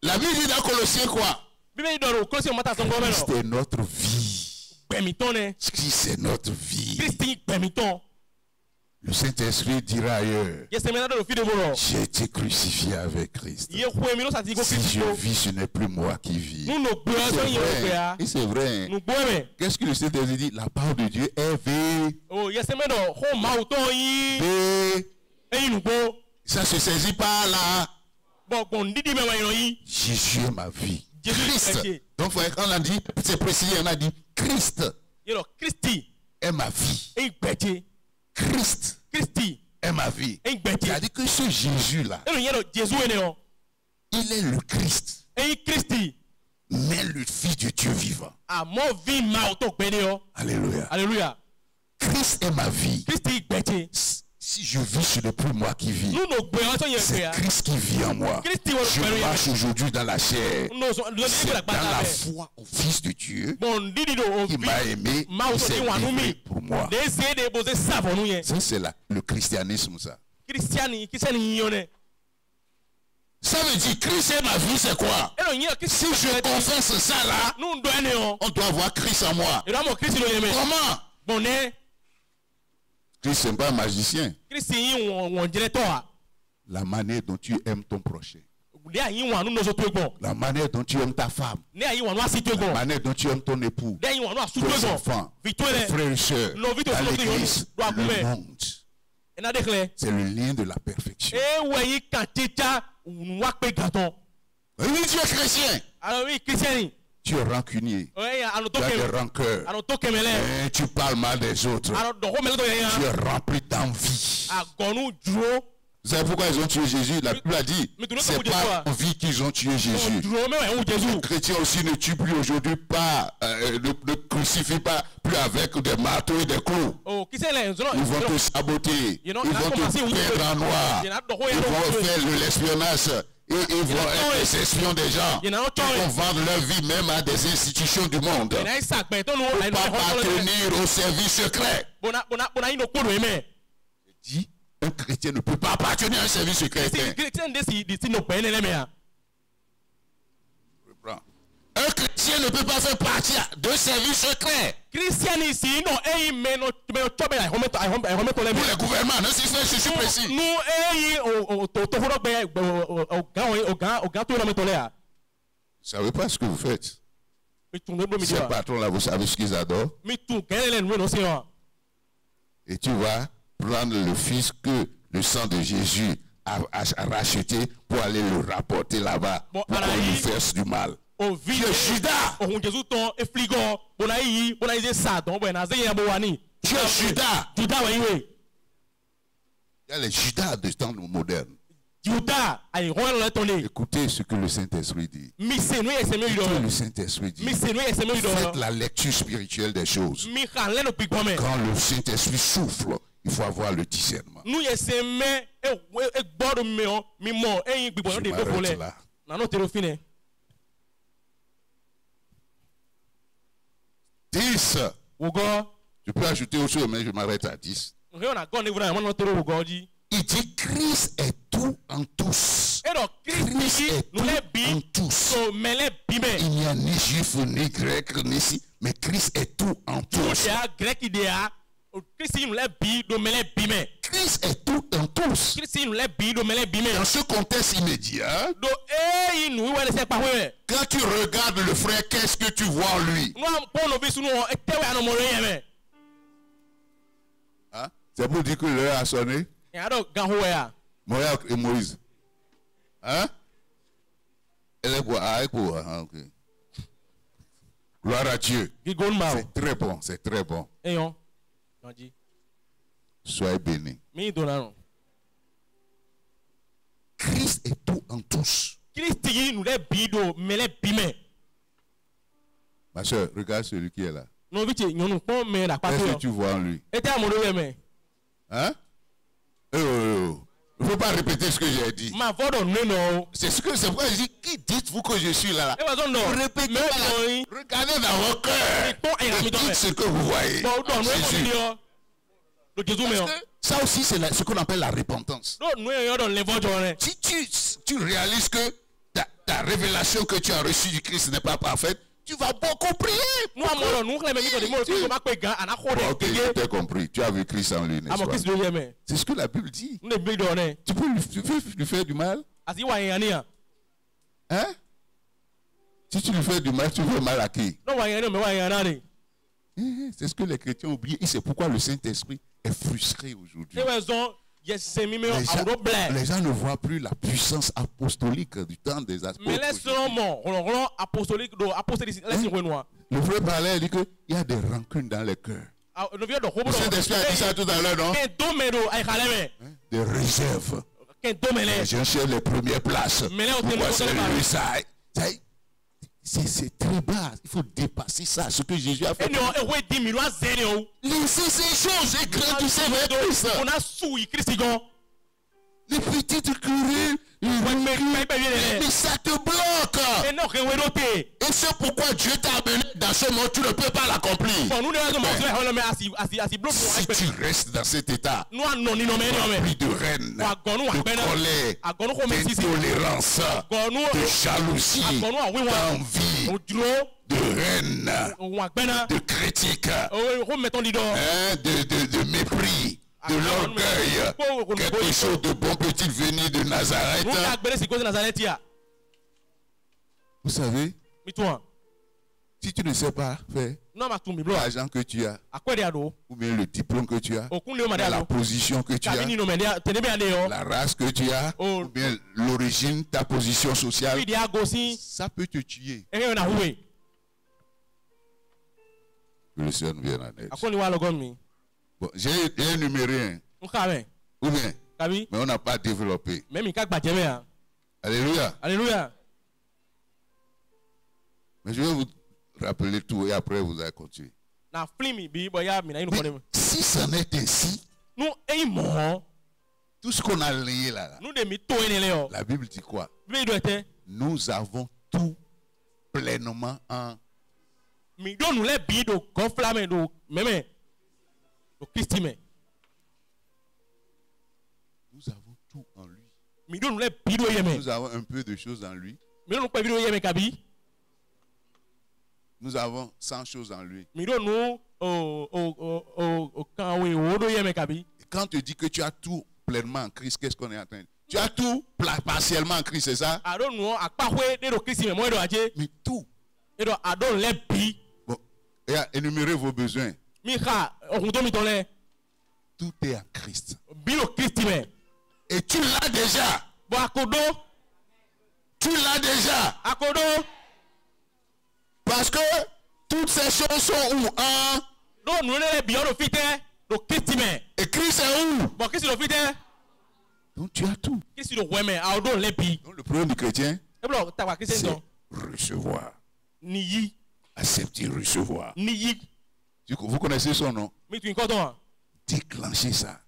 La Bible dit dans Colossiens quoi? Christ est notre vie. Christ c'est notre vie. Le Saint-Esprit dira ailleurs, j'ai été crucifié avec Christ. Si je vis, ce n'est plus moi qui vis. Et c'est vrai. Qu'est-ce que le Saint-Esprit dit? La parole de Dieu est V. Ça se saisit pas là. Jésus est ma vie. Christ. Donc, quand on a dit, c'est précisé, on a dit Christ est ma vie. Christ est ma vie. C'est-à-dire que ce Jésus-là, il est le Christ, mais le Fils de Dieu vivant. Alléluia. Alléluia. Christ est ma vie. Si je vis, ce n'est plus moi qui vis. C'est Christ qui vit en moi. Je marche aujourd'hui dans la chair. C'est dans la foi au Fils de Dieu qui m'a aimé et s'est livré pour moi. Ça, c'est le christianisme, ça. Ça veut dire Christ est ma vie, c'est quoi? Si je confesse ça là, on doit voir Christ en moi. Comment? Christ n'est pas un magicien. La manière dont tu aimes ton prochain. La manière dont tu aimes ta femme. La manière dont tu aimes ton époux. Tes enfants. Tes frères et sœurs. Dans l'église. Le monde. C'est le lien de la perfection. Oui, tu es chrétien. Tu es rancunier. Tu as des rancœurs. Tu parles mal des autres. Tu es rempli d'envie. Vous savez pourquoi ils ont tué Jésus? La Bible a dit, c'est pas envie qu'ils ont tué Jésus. Les chrétiens aussi ne tuent plus aujourd'hui pas, ne crucifient pas plus avec des marteaux et des clous. Ils vont te saboter. Ils vont te peindre en noir. Ils vont faire de l'espionnage. Et ils vont être des espions des gens. Ils vont vendre leur vie même à des institutions du monde. Pour ne pas appartenir au service secret. Je dis, un chrétien ne peut pas appartenir à un service secret. Un chrétien ne peut pas faire partie d'un service secret. Pour le gouvernement, non, c'est je suis précis. Vous ne savez pas ce que vous faites. Si le patron là, vous savez ce qu'ils adorent. Et tu vas prendre le fils que le sang de Jésus a racheté pour aller le rapporter là-bas pour qu'on lui fasse du mal. Tu es Judas. Tu es Judas. Il y a les Judas de temps moderne. Écoutez ce que le Saint-Esprit dit. Écoutez le Saint-Esprit dit. Faites la lecture spirituelle des choses. Quand le Saint-Esprit souffle, il faut avoir le discernement. Je m'arrête là. 10. Je peux ajouter autre chose, mais je m'arrête à 10. Il dit Christ est tout en tous. Christ est tout en tous. Il n'y a ni juif, ni grec, ni si, mais Christ est tout en tous. Christ est tout en tous. Dans ce contexte immédiat, quand tu regardes le frère, qu'est-ce que tu vois en lui? Hein? C'est pour dire que l'heure a sonné? Moïse et Moïse. Hein? Elle est quoi? Ah, ok. Gloire à Dieu. C'est très bon, c'est très bon. Soyez bénis. Christ est tout en tous. Ma soeur, regarde celui qui est là. Qu'est-ce que tu vois en lui? Hein? Il ne faut pas répéter ce que j'ai dit. C'est pourquoi je dis, qui dites-vous que je suis là? Répétez pas. Regardez dans vos cœurs. Et dites ce que vous voyez. Ça aussi, c'est ce qu'on appelle la repentance. Si tu réalises que ta révélation que tu as reçue du Christ n'est pas parfaite, tu vas beaucoup prier. Ok, je t'ai compris. Tu as vu Christ en lui, n'est-ce pas? C'est ce que la Bible dit. Tu peux lui faire du mal? Hein? Si tu lui fais du mal, tu fais mal à qui? C'est ce que les chrétiens ont oublié. Et c'est pourquoi le Saint-Esprit est frustré aujourd'hui. Les gens ne voient plus la puissance apostolique du temps des apôtres. Le frère parlait, il dit qu'il y a des rancunes dans les cœurs. Le Saint-Esprit a dit ça tout à l'heure, non? Des réserves. Les gens cherchent les premières places. Pourquoi c'est lui ça? C'est très bas. Il faut dépasser ça, ce que Jésus a fait. Laissez ces choses et grandissez vers Christ. Les petites querelles, mais ça te bloque. Et c'est pourquoi Dieu t'a amené dans ce monde, tu ne peux pas l'accomplir. Si tu restes dans cet état, rempli de haine, de colère, d'intolérance, de jalousie, d'envie, de haine, de critique, de mépris, de l'orgueil, quelque chose de bon petit venu de Nazareth. Vous savez, si tu ne sais pas faire l'argent que tu as, ou bien le diplôme que tu as, la position que tu as, la race que tu as, ou bien l'origine, ta position sociale, ça peut te tuer. Que le Seigneur nous vienne en aide. Bon, j'ai énuméré un. Ou bien, mais on n'a pas développé. Alléluia. Alléluia. Mais je vais vous rappeler tout et après vous allez continuer. Mais si ça n'est ainsi, tout ce qu'on a lié là, la Bible dit quoi? Nous avons tout pleinement en nous avons tout en lui. Nous avons un peu de choses en lui. Nous avons 100 choses en lui. Et quand on te dit que tu as tout pleinement en Christ, qu'est-ce qu'on est en train de dire? Tu as tout partiellement en Christ, c'est ça? Mais tout. Bon, et à énumérer vos besoins. Tout est en Christ. Et tu l'as déjà. Tu l'as déjà. Parce que toutes ces choses sont où? Et Christ est où? Donc tu as tout. Donc le problème du chrétien, c'est recevoir. Accepter, recevoir. Vous connaissez son nom? Déclencher ça.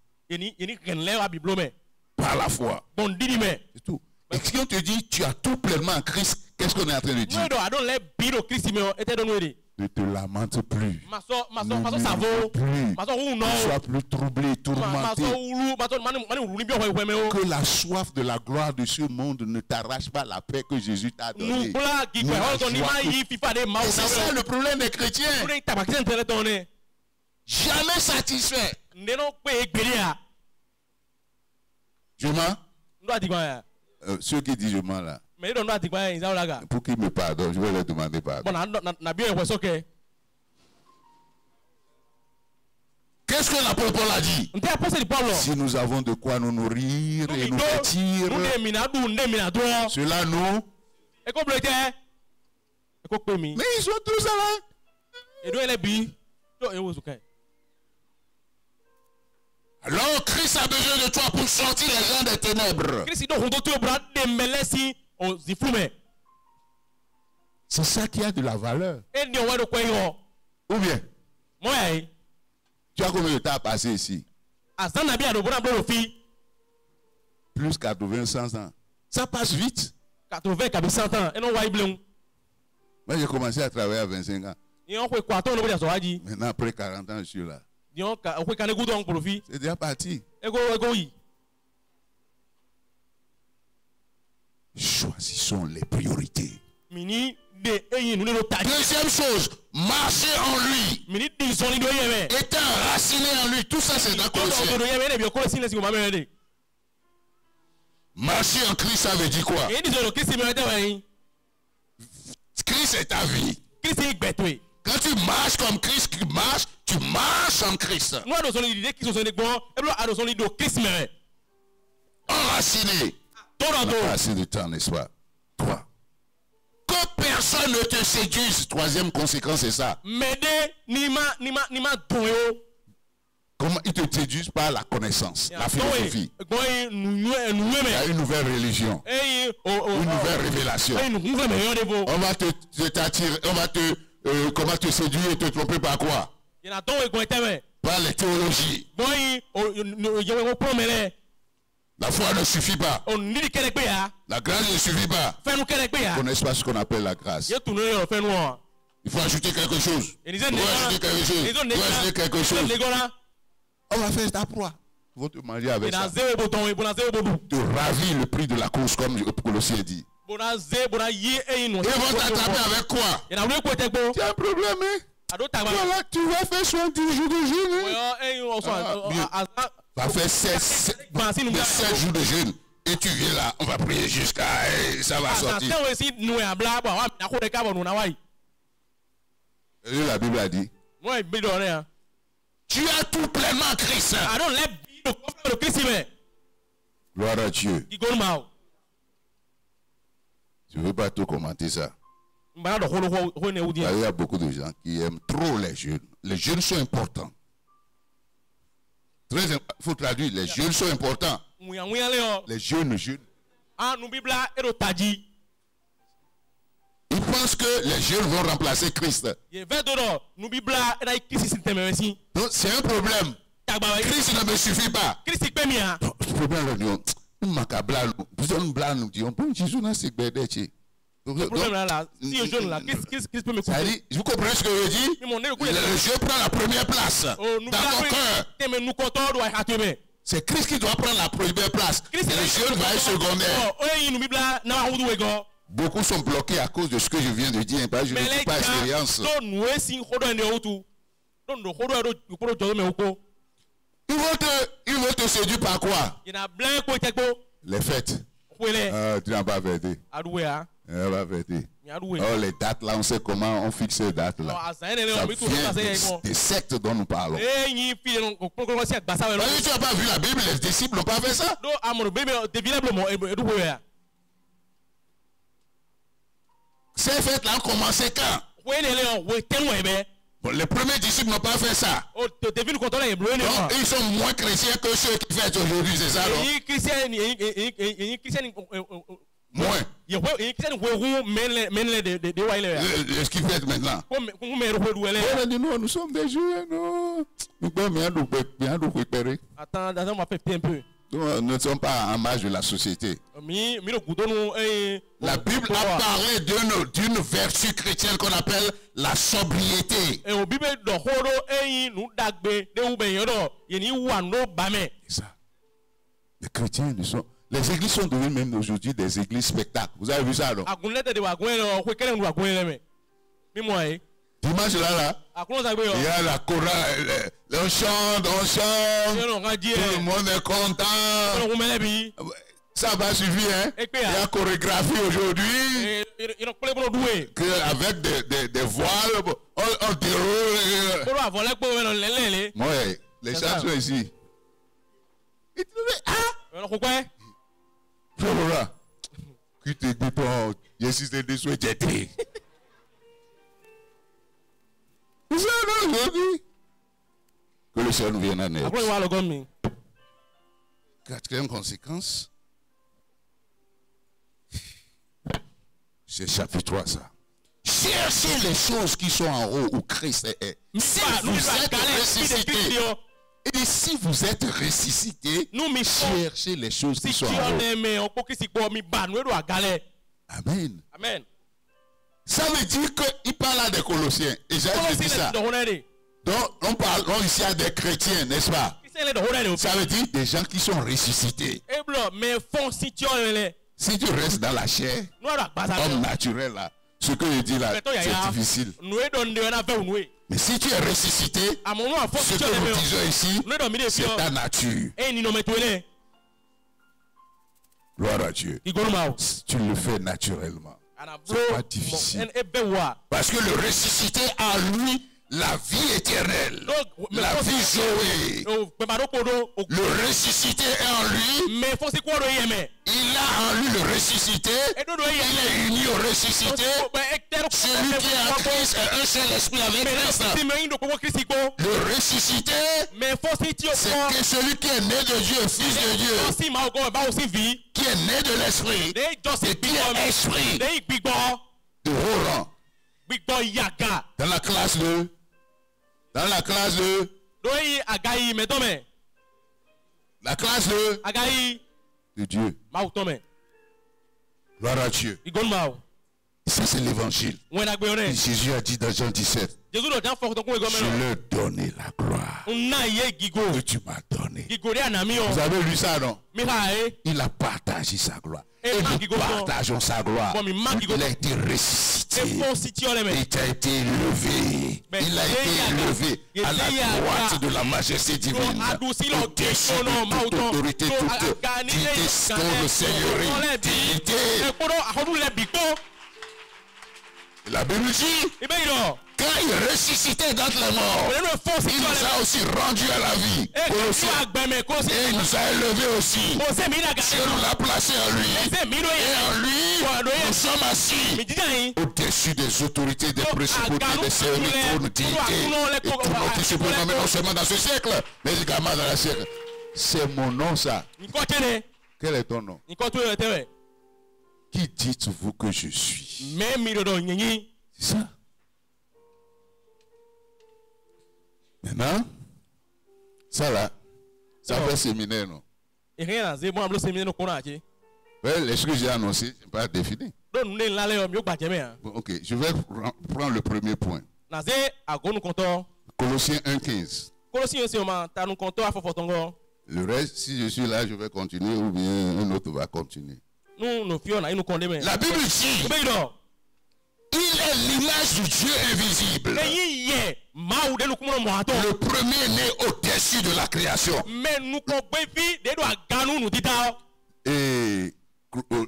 Par la foi. C'est tout. Et si on te dit tu as tout pleinement en Christ, qu'est-ce qu'on est en train de dire? Ne te lamente plus. Ne sois plus troublé, tourmenté. Que la soif de la gloire de ce monde ne t'arrache pas la paix que Jésus t'a donnée. Et c'est ça le problème des chrétiens. Jamais satisfait. Je mens? Ceux qui disent je mens là. Pour qu'ils me pardonnent, je vais leur demander pardon. Qu'est-ce que l'apôtre Paul a dit? Si nous avons de quoi nous nourrir et nous vêtir, cela nous. Mais ils sont tous là. Alors Christ a besoin de toi pour sortir les gens des ténèbres. C'est ça qui a de la valeur. Ou bien, tu as combien de temps passé ici? Plus 80, 100 ans. Ça passe vite. Moi j'ai commencé à travailler à 25 ans. Maintenant après 40 ans je suis là. C'est déjà parti. Choisissons les priorités. Deuxième chose, marcher en lui. Étant enraciné en lui. Tout ça c'est dans Colossiens. Marcher en Christ, ça veut dire quoi? Christ est ta vie. Quand tu marches comme Christ marche, tu marches en Christ. Enraciné. On n'a pas assez de temps, n'est-ce pas? Toi. Que personne ne te séduise. Troisième conséquence, c'est ça. Comment ils te séduisent par la connaissance, la philosophie. Il y a une nouvelle religion, une nouvelle révélation. On va t'attirer, on va comment te séduire et te tromper par quoi? Par les théologies. La foi ne suffit pas. La grâce ne suffit pas. Vous ne connaissez pas ce qu'on appelle la grâce. Il faut ajouter quelque chose. Il faut ajouter quelque chose. Il faut ajouter quelque chose. On va faire ça pour ils vont te marier avec ça. Te ravir le prix de la course, comme le Colossien dit. Ils vont t'attraper avec quoi? Tu as un problème, hein? Voilà, tu vas faire 70 jours de jeûne. Va faire 7 jours de jeûne. Et tu viens là, on va prier jusqu'à... ça va sortir. Et la Bible a dit... Tu as tout pleinement en Christ. Gloire à Dieu. Je ne veux pas tout commenter ça. Il y a beaucoup de gens qui aiment trop les jeûnes. Les jeûnes sont importants. Il faut traduire, les jeûnes sont importants. Les jeûnes. Ils pensent que les jeûnes vont remplacer Christ. Donc c'est un problème. Christ ne me suffit pas. Le problème, vous comprenez ce que je dis? Le jeûne prend la première place dans mon cœur. C'est Christ qui doit prendre la première place. Et le jeûne va être secondaire. Beaucoup sont bloqués à cause de ce que je viens de dire. Je ne dis pas expérience. Ils vont te séduire par quoi? Les fêtes. Tu n'as pas fêté. Oh, les dates là, on sait comment on fixe les dates là. Ça vient des sectes dont nous parlons. Tu n'as pas vu la Bible, les disciples n'ont pas fait ça. Ces fêtes-là ont commencé quand? Bon, les premiers disciples n'ont pas fait ça. Donc, ils sont moins chrétiens que ceux qui fêtent aujourd'hui, c'est ça, non? Moins. Ce qu'ils fêtent maintenant. Nous sommes des Juifs, non? Attends, on va faire un peu. Nous ne sommes pas en marge de la société. La Bible a parlé d'une vertu chrétienne qu'on appelle la sobriété. Ça. Les chrétiens, les églises sont devenues même aujourd'hui des églises spectacles. Vous avez vu ça, non? Dimanche là, il y a la chorale, on chante, tout le monde est content. Ça va suffire, hein? Il y a chorégraphie aujourd'hui. Avec des voiles, on déroule. Ouais, les chants sont ici. Et tu veux, Flora, qui te dit ton Jésus de souhait jeté. Que le Seigneur nous vienne en aide. Quatrième conséquence, c'est chapitre 3 ça. Cherchez les choses qui sont en haut où Christ est. Si vous êtes ressuscité, et si vous êtes ressuscité, cherchez les choses qui sont en haut. Amen. Amen. Ça veut dire qu'il parle à des Colossiens. Et j'ai dit ça. Donc, on parle ici à des chrétiens, n'est-ce pas? Ça veut dire des gens qui sont ressuscités. Si tu restes dans la chair, homme naturel, là, ce que je dis là, c'est difficile. Mais si tu es ressuscité, ce que nous disons ici, c'est ta nature. Gloire à Dieu. Tu le fais naturellement. C'est pas difficile. Parce que le ressuscité a lui la vie éternelle, la vie Zoé, le ressuscité est en lui. Il a en lui le ressuscité. Il est uni au ressuscité. Celui qui est en Christ est un seul esprit avec Christ. Le ressuscité, c'est que celui qui est né de Dieu, fils de Dieu, qui est né de l'esprit, et qui est esprit de haut rang. Dans la classe de la classe de Dieu. Gloire à Dieu. Ça c'est l'évangile. Jésus a dit dans Jean 17, je leur donnais la gloire que tu m'as donné. Vous avez lu ça, non? Il a partagé sa gloire. Et nous partageons sa gloire. Il a été ressuscité. Il a été élevé. Il a été élevé à la droite de la majesté divine. Au-dessus de toute autorité, toute dignité, le Seigneur, dignité. La Bible dit, quand il ressuscitait d'entre les morts, il nous a aussi rendu à la vie. Et il nous a élevés aussi. Dieu nous l'a placé en lui. Et en lui, nous sommes assis au-dessus des autorités, des principautés, des trônes, dignités. Et tout notre suprême nommé non seulement dans ce siècle, mais également dans le siècle. C'est mon nom, ça. Quel est ton nom? Qui dites-vous que je suis? C'est ça. Maintenant, ça là, ça fait séminaire, non? Ouais, les choses que j'ai annoncées, je n'ai pas défini. Ok, je vais prendre le premier point. Colossiens 1,15. Le reste, si je suis là, je vais continuer ou bien un autre va continuer. La Bible dit, il est l'image du Dieu invisible. Le premier-né au-dessus de la création. Et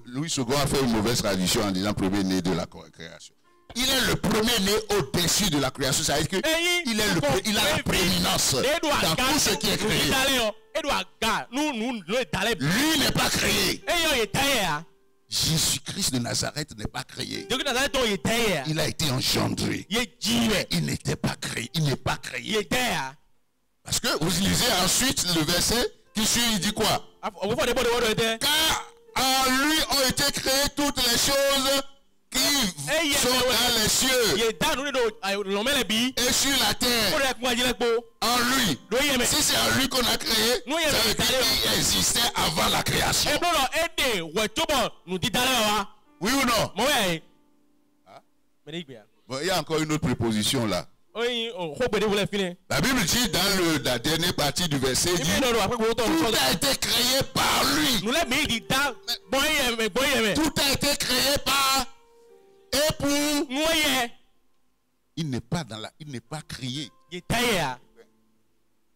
Louis II a fait une mauvaise traduction en disant premier-né de la création. Il est le premier-né au-dessus de la création. Ça veut dire qu'il a la prééminence dans tout ce qui est créé. Lui n'est pas créé. Jésus-Christ de Nazareth n'est pas créé. Il a été engendré. Il n'était pas créé. Il n'est pas créé. Parce que vous lisez ensuite le verset qui suit, il dit quoi? Car en lui ont été créées toutes les choses qui sont dans les cieux et sur la terre. En lui. Si c'est en lui qu'on a créé, ça veut dire qu'il existait avant la création. Oui ou non? Bon, il y a encore une autre préposition là. La Bible dit dans la dernière partie du verset, dit, tout a été créé par lui. Tout a été créé par et pour. Il n'est pas créé.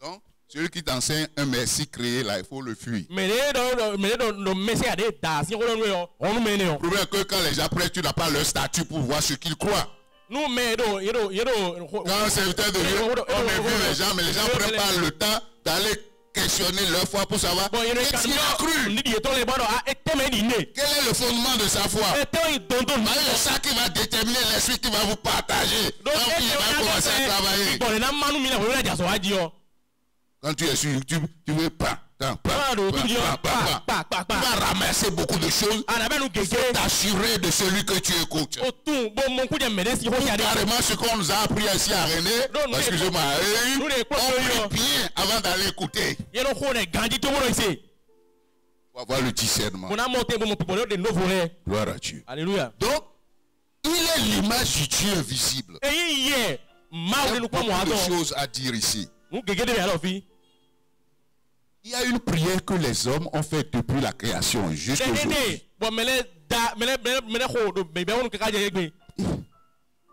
Donc, celui qui t'enseigne un merci créé là, il faut le fuir. Le problème est que quand les gens prêtent, tu n'as pas leur statut pour voir ce qu'ils croient. Quand un serviteur de Dieu, on a vu les gens, mais les gens ne prennent pas le temps d'aller questionner leur foi pour savoir qu'est-ce qu'il a cru. Quel est le fondement de sa foi? C'est ça qui va déterminer l'esprit qui va vous partager. Donc il va commencer à travailler. Quand tu es sur YouTube, tu veux pas. Tu vas ramasser beaucoup de choses. Il faut t'assurer de celui que tu écoutes. Carrément ce qu'on nous a appris ici à René, excusez-moi, on prie bien avant d'aller écouter. On va voir le discernement. Gloire à Dieu. Alléluia. Donc, il est l'image du Dieu invisible. Il y a beaucoup de choses à dire ici. Il y a une prière que les hommes ont faite depuis la création jusqu'à aujourd'hui.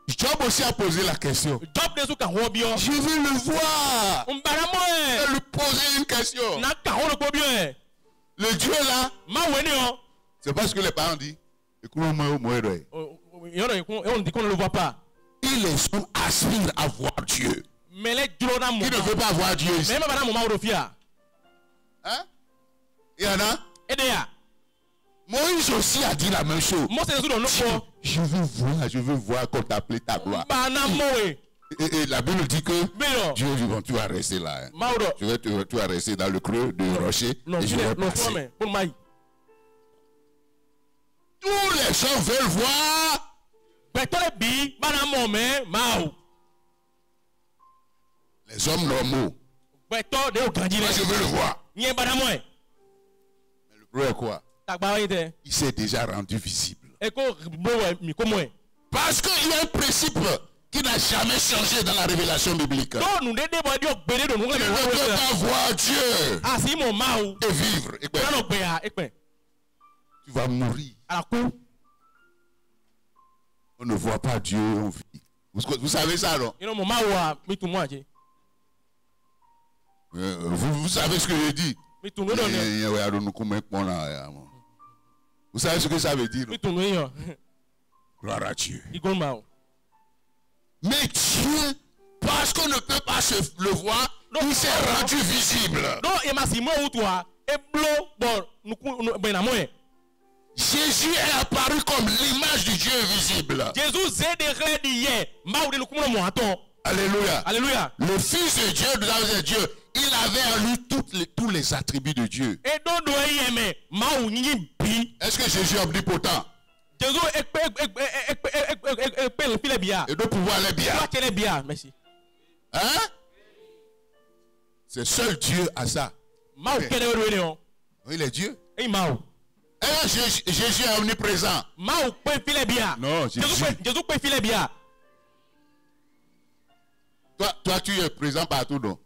Job aussi a posé la question. Je veux le voir. Et lui poser une question. Le Dieu là, c'est parce que les parents disent, écoute-moi, on ne le voit pas. Et les hommes aspirent à voir Dieu. Qui ne veut pas voir Dieu ici? Hein? Il y en a? Moïse aussi a dit la même chose. Je veux voir contempler ta gloire. Et la Bible dit que Dieu vivant, tu vas rester là. Hein. Tu vas rester dans le creux du rocher. Et je vais passer. Tous les gens veulent voir. Les hommes normaux. Moi, je veux le voir. Mais le problème est quoi? Il s'est déjà rendu visible. Parce qu'il y a un principe qui n'a jamais changé dans la révélation biblique. Tu ne peux pas voir Dieu et vivre. Tu vas mourir. On ne voit pas Dieu, on vit. Vous savez ça, non? Vous savez ce que je dis? Vous savez ce que ça veut dire? Gloire à Dieu. Mais Dieu, parce qu'on ne peut pas le voir, il s'est rendu visible. Jésus est apparu comme l'image du Dieu visible. Alléluia. Alléluia. Le Fils de Dieu, de Dieu, il avait en lui tous les attributs de Dieu. Est-ce que Jésus est omnipotent? Et de pouvoir les bien. Hein? C'est seul Dieu à ça. Il est Dieu. Jésus est omniprésent. Non, Jésus. Toi, tu es présent partout, non?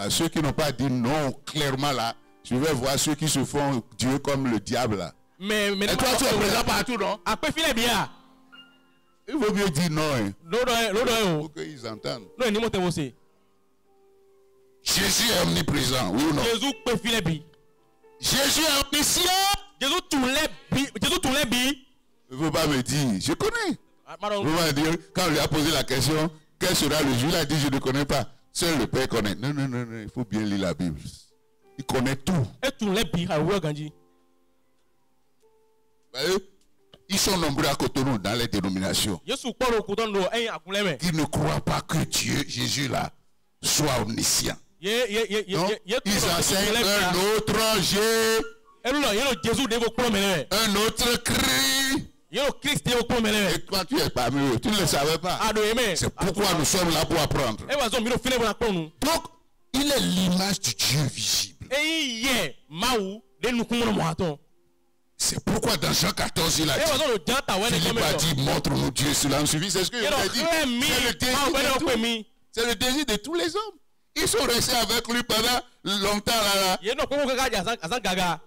Ceux qui n'ont pas dit non clairement là, je vais voir ceux qui se font Dieu comme le diable là. Et toi, tu es présent partout, non? Il vaut mieux dire non. Hein. Pour qu'ils entendent. Jésus est omniprésent, oui ou non? Jésus est omniscient. Il ne faut pas me dire, je connais. Vous m'avez dit, quand on lui a posé la question, quel sera le jour, il a dit, je ne connais pas. Seul le Père connaît. Non, il faut bien lire la Bible. Il connaît tout. Ils sont nombreux à Cotonou dans les dénominations. Qui ne croient pas que Dieu, Jésus là, soit omniscient. Donc, ils enseignent un autre Dieu, un autre Christ. Et toi, tu es parmi eux. Tu ne le savais pas. C'est pourquoi nous sommes là pour apprendre. Donc, il est l'image du Dieu visible. C'est pourquoi dans Jean 14, il a dit, Philippe a dit, montre-nous Dieu, cela me suffit. C'est ce que je t'ai dit. C'est le désir de tous les hommes. Ils sont restés avec lui pendant longtemps là.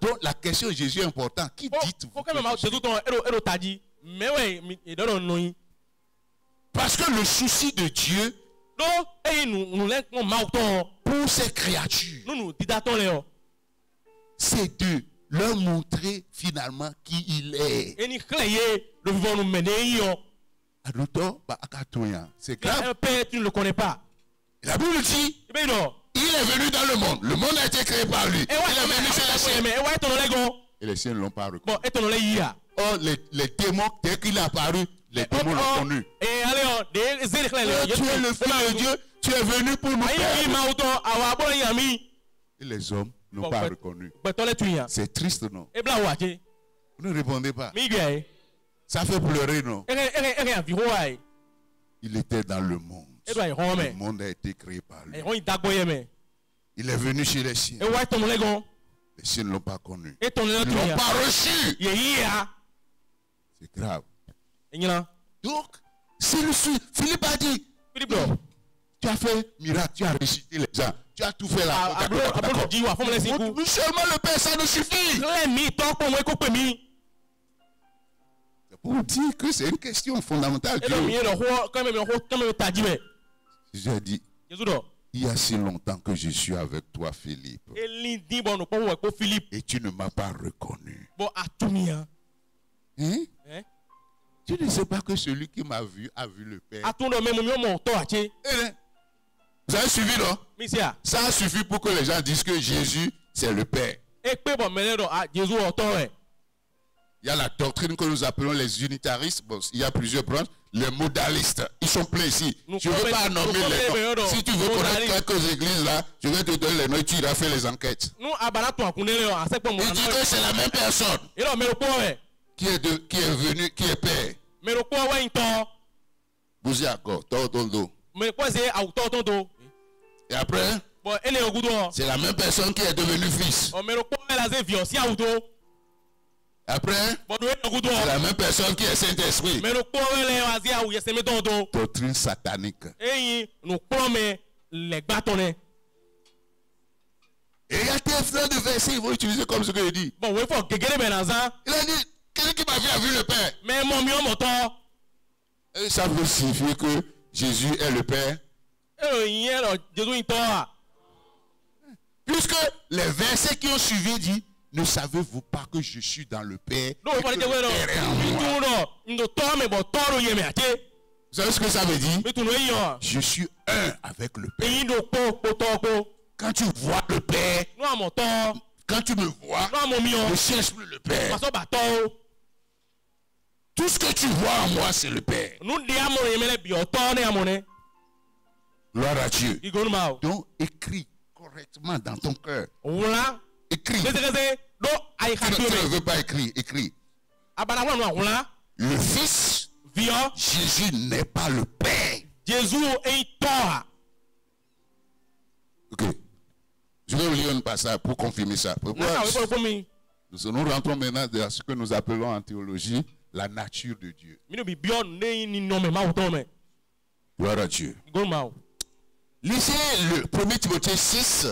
Donc la question de Jésus est importante. Qui dites-vous? Parce que le souci de Dieu pour ses créatures, c'est de leur montrer finalement qui il est. C'est grave. Tu ne le connais pas. La Bible dit, il est venu dans le monde. Le monde a été créé par lui. Il est venu chez les siens. Et les siens ne l'ont pas reconnu. Or, les démons, dès qu'il est apparu, les démons l'ont connu. Tu es le Fils de Dieu. Tu es venu pour nous perdre. Et les hommes n'ont pas reconnu. C'est triste, non? Vous ne répondez pas. Ça fait pleurer, non? Il était dans le monde. Le monde a été créé par lui. Il est venu chez les siens. Les siens ne l'ont pas connu. Ils ne l'ont pas reçu. C'est grave. Donc, c'est le sujet. Philippe a dit, tu as fait miracle, tu as ressuscité les gens. Tu as tout fait là. Nous seulement le Père, ça nous suffit. C'est pour dire que c'est une question fondamentale. J'ai dit, il y a si longtemps que je suis avec toi, Philippe. Et tu ne m'as pas reconnu. Hein? Tu ne sais pas que celui qui m'a vu a vu le Père. Vous avez suivi, non? Ça a suffi pour que les gens disent que Jésus, c'est le Père. Il y a la doctrine que nous appelons les unitaristes. Bon, il y a plusieurs branches. Les modalistes, ils sont pleins ici. Je ne veux pas nommer les noms. Si tu veux connaître quelques églises là, je vais te donner les noms et tu iras faire les enquêtes. Il dit que c'est la même personne qui est venu, qui est Père. Vous y encore, et après, c'est la même personne qui est devenue fils. Après, c'est la même personne qui est Saint-Esprit. Doctrine satanique. Et il y a des frères de versets, ils vont utiliser comme ce qu'il dit. Il a dit, quelqu'un qui m'a vu a vu le Père. Et ça veut signifier que Jésus est le Père. Puisque les versets qui ont suivi disent, ne savez-vous pas que je suis dans le Père? Vous savez ce que ça veut dire? Je suis un avec le Père. Quand tu vois le Père, quand tu me vois, ne cherche plus le Père. Tout ce que tu vois en moi, c'est le Père. Gloire à Dieu. Donc, écris correctement dans ton cœur. Écris. Tu ne veux pas écrire, écris. Le Fils, Jésus n'est pas le Père. Ok. Je vais vous lire un passage pour confirmer ça. Nous rentrons maintenant dans ce que nous appelons en théologie la nature de Dieu. Gloire à Dieu. Lisez le 1 Timothée 6.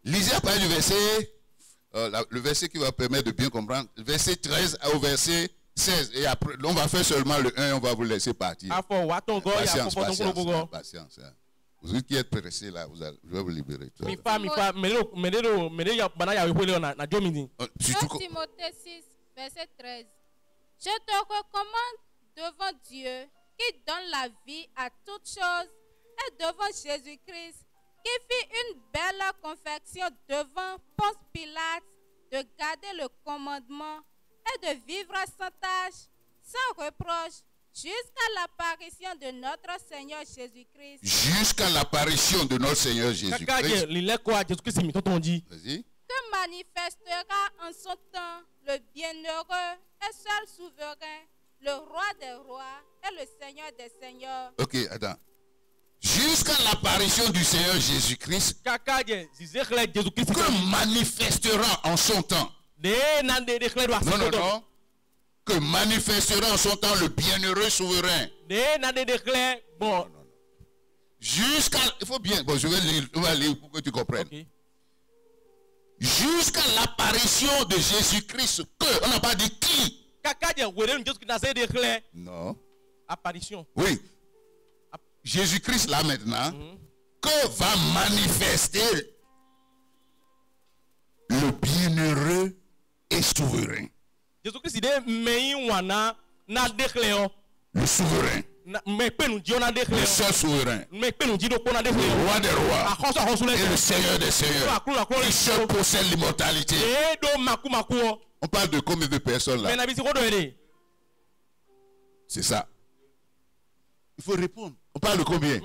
Lisez à partir du verset, le verset qui va permettre de bien comprendre, verset 13 au verset 16. Et après, on va faire seulement le 1 et on va vous laisser partir. Patience. Vous qui êtes pressés là, je vais vous libérer. 1 Timothée 6, verset 13. Je te recommande devant Dieu qui donne la vie à toutes choses et devant Jésus-Christ qui fit une belle confession devant Ponce Pilate de garder le commandement et de vivre sans tâche, sans reproche, jusqu'à l'apparition de notre Seigneur Jésus-Christ. Jusqu'à l'apparition de notre Seigneur Jésus-Christ. Vas-y. Que manifestera en son temps le bienheureux et seul souverain, le roi des rois et le Seigneur des seigneurs. Ok, attends. Jusqu'à l'apparition du Seigneur Jésus-Christ, que manifestera en son temps. Non. Que manifestera en son temps le bienheureux souverain. Non. Jusqu'à, il faut bien, bon, je vais lire pour que tu comprennes. Okay. Jusqu'à l'apparition de Jésus-Christ, que, on n'a pas dit qui. Non. Apparition. Oui. Jésus-Christ là maintenant, que va manifester le bienheureux et souverain. Jésus-Christ le souverain. Le seul souverain. Le roi des rois. Et le Seigneur des seigneurs. Il seul possède l'immortalité. On parle de combien de personnes là? C'est ça. Il faut répondre. On parle de combien?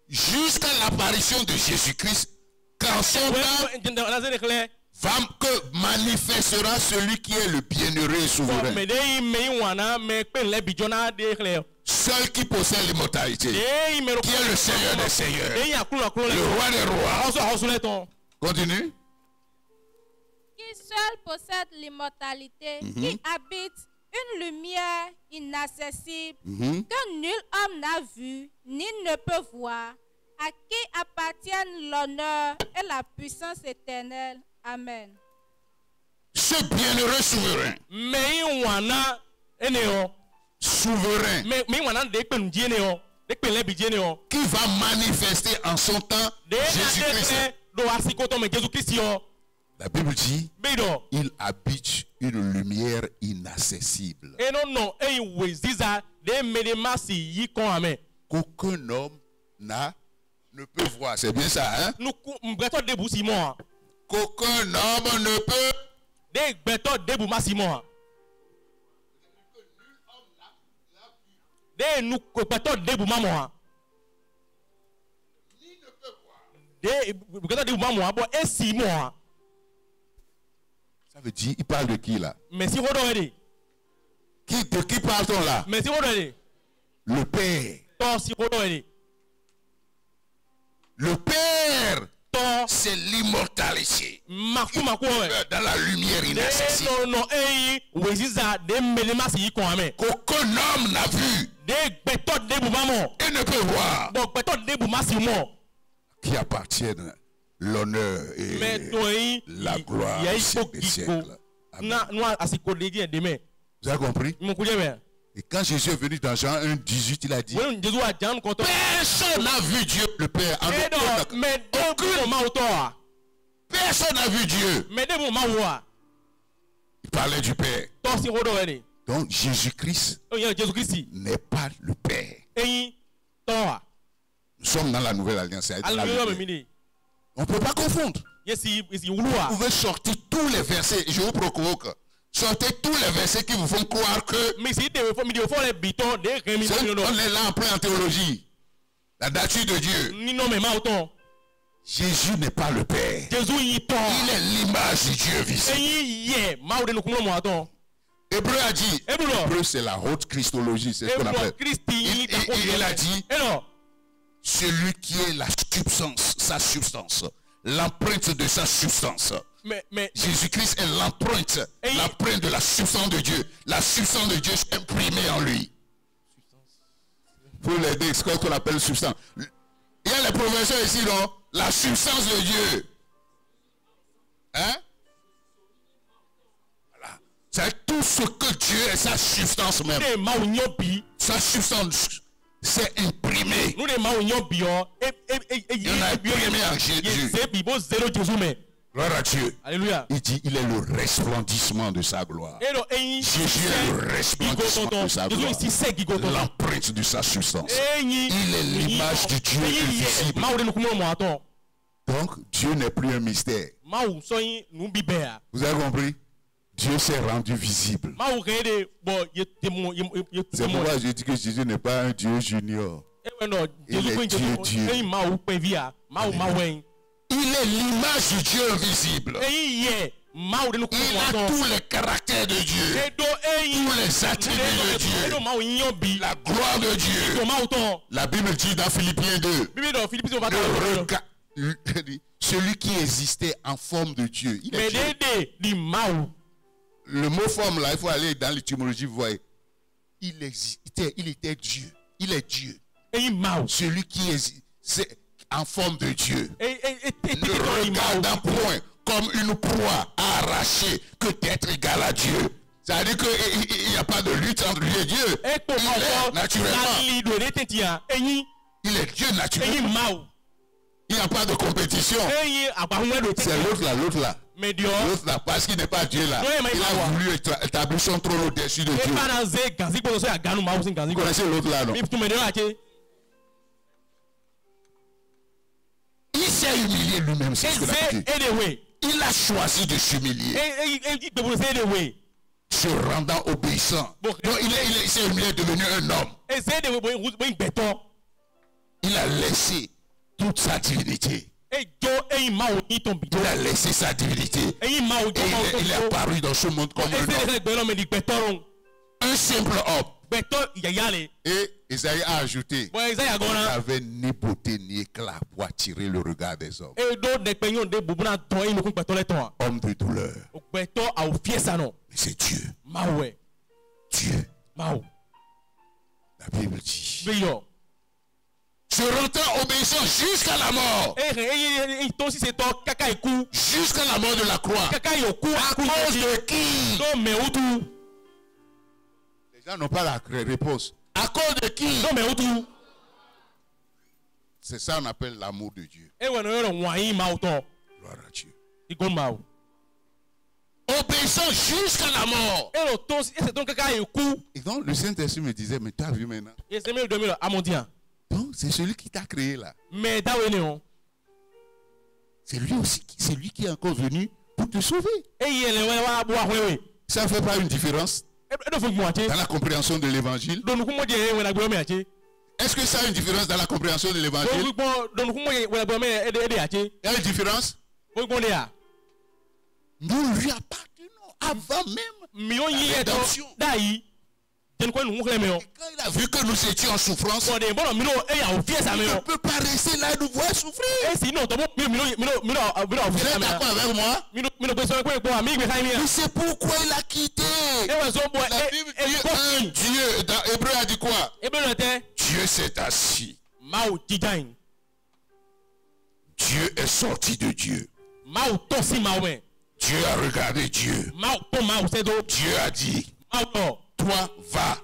Jusqu'à l'apparition de Jésus-Christ, quand son temps que manifestera celui qui est le bienheureux et souverain. Seul qui possède l'immortalité. Qui est le Seigneur des seigneurs. Le roi des rois. Continue. Qui seul possède l'immortalité, qui habite une lumière inaccessible que nul homme n'a vu ni ne peut voir, à qui appartiennent l'honneur et la puissance éternelle. Amen. Ce bienheureux souverain. Souverain. Qui va manifester en son temps Jésus-Christ. La Bible dit, il habite une lumière inaccessible. Qu'aucun homme ne peut voir. C'est bien ça, hein? Qu'aucun homme ne peut. Ça veut dire, il parle de qui là? De qui parle-t-on là? Le Père. Le Père, c'est l'immortalité. Dans la lumière inaccessible. Qu'aucun homme n'a vu et ne peut voir. Qui appartiennent l'honneur et la gloire des siècles. Amen. Vous avez compris? Et quand Jésus est venu dans Jean 1,18, il a dit, personne n'a vu Dieu le Père. Personne n'a vu Dieu. Il parlait du Père. Donc Jésus-Christ n'est pas le Père. Nous sommes dans la nouvelle alliance. On ne peut pas confondre. Vous pouvez sortir tous les versets. Je vous provoque. Sortez tous les versets qui vous font croire que on est là en plein en théologie. La nature de Dieu. Jésus n'est pas le Père. Il est l'image du Dieu visible. Hébreu a dit, Hébreu c'est la haute christologie, c'est ce qu'on appelle. Il a dit, celui qui est la substance, sa substance, l'empreinte de sa substance. Jésus-Christ est l'empreinte de la substance de Dieu. La substance de Dieu est imprimée en lui. Pour l'aider, c'est ce qu'on appelle substance. Il y a les professeurs ici, non? La substance de Dieu. Hein? Voilà. C'est tout ce que Dieu est, sa substance même. Sa substance. C'est imprimé. Il en a imprimé en Jésus. Gloire à Dieu. Alléluia. Il dit, il est le resplendissement de sa gloire. Jésus est le resplendissement de sa gloire. L'empreinte de sa substance. Il est l'image du Dieu invisible. Donc, Dieu n'est plus un mystère. Vous avez compris? Dieu s'est rendu visible. C'est pourquoi je dis que Jésus n'est pas un Dieu junior. Il est Dieu. Il est l'image du Dieu invisible. Il a tous les caractères de Dieu. Tous les attributs de Dieu. La gloire de Dieu. La Bible dit dans Philippiens 2. Celui qui existait en forme de Dieu. Il est Dieu. Le mot forme là, il faut aller dans l'étymologie, vous voyez. Il était Dieu. Il est Dieu. Celui qui est en forme de Dieu. Ne regardant point comme une proie arrachée que d'être égal à Dieu. C'est-à-dire qu'il n'y a pas de lutte entre lui et Dieu. Il est naturellement. Il est Dieu naturellement. Il n'y a pas de compétition. C'est l'autre là. L'autre là, parce qu'il n'est pas Dieu là. Il a voulu établir son trône au-dessus de Dieu. Vous connaissez l'autre là, non? Il s'est humilié lui-même, c'est ce qu'on a dit. Il a choisi de s'humilier. Se rendant obéissant. Donc il s'est humilié, devenu un homme. Il a laissé toute sa divinité. Il a laissé sa divinité. Et il est apparu dans ce monde comme un homme. Un simple homme. Et Isaïe a ajouté, il n'avait ni beauté ni éclat pour attirer le regard des hommes. Homme de douleur. Mais c'est Dieu. Dieu. La Bible dit, se rendant obéissant jusqu'à la mort. Jusqu'à la mort de la croix. À cause de qui? Les gens n'ont pas la réponse. À cause de qui? C'est ça qu'on appelle l'amour de Dieu. Gloire à Dieu. obéissant jusqu'à la mort. Et donc le Saint-Esprit me disait, mais tu as vu maintenant? Donc c'est celui qui t'a créé là. C'est lui aussi, c'est lui qui est encore venu pour te sauver. Ça ne fait pas une différence dans la compréhension de l'évangile? Est-ce que ça a une différence dans la compréhension de l'évangile? Il y a une différence? Nous lui appartenons avant même la rédemption. Et quand il a vu que nous étions en souffrance, il ne peut pas rester là et nous voir souffrir. Vous êtes d'accord avec moi? Mais c'est pourquoi il a quitté. La Bible dit un Dieu. Dans Hébreu a dit quoi? Dieu s'est assis. Dieu est sorti de Dieu. Dieu a regardé Dieu. Dieu a dit, toi va.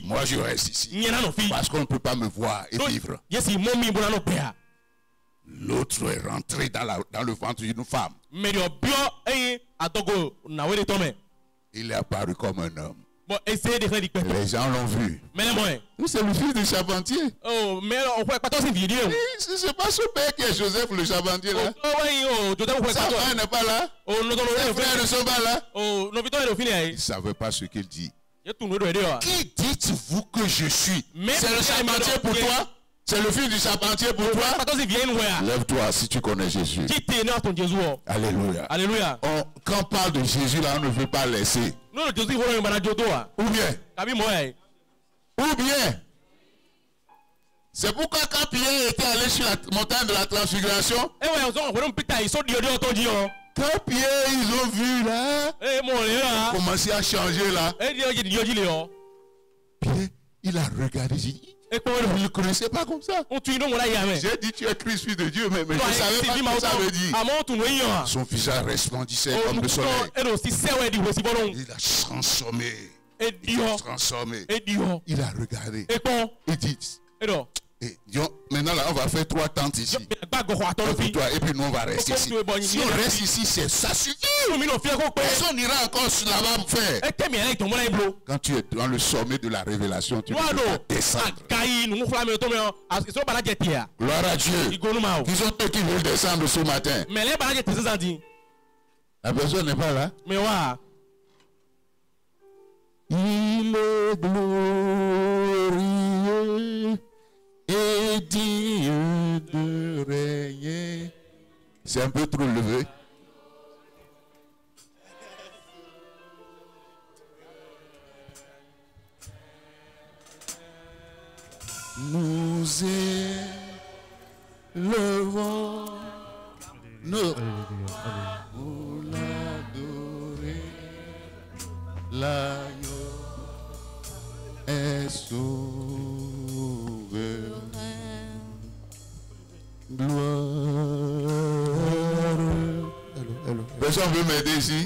Moi je reste ici. Parce qu'on ne peut pas me voir et vivre. L'autre est rentré dans le ventre d'une femme. Il est apparu comme un homme. Les gens l'ont vu. C'est le fils du charpentier. C'est pas ce père qui est Joseph le charpentier là. Sa mère n'est pas là. Ses frères ne sont pas là. Il ne savait pas ce qu'il dit. Qui dites-vous que je suis? C'est le charpentier pour toi? C'est le fils du charpentier pour toi? Lève-toi si tu connais Jésus. Alléluia. Alléluia. Quand on parle de Jésus là, on ne veut pas laisser. Ou bien. C'est pourquoi quand Pierre était allé sur la montagne de la transfiguration, quand Pierre ils ont vu là, commencé à changer là, Pierre il a regardé, il dit, vous ne le connaissez pas comme ça. J'ai dit tu es Christ, fils de Dieu, mais je ne savais pas ce que ça veut dire. Son visage resplendissait comme le soleil. Il a transformé. Il a regardé. Il dit, maintenant là on va faire 3 tentes ici. Et puis nous on va rester ici. Si on reste ici, ça suffit. Personne n'ira encore là-bas faire. Quand tu es dans le sommet de la révélation, tu ne peux pas descendre. Gloire à Dieu. Qui sont ceux qui veulent descendre ce matin? La personne n'est pas là. Il est glorieux et digne de régner. C'est un peu trop levé. Nous élevons nos pour l'adorer. L'agneau est souverain. Gloire. Personne veut m'aider ici?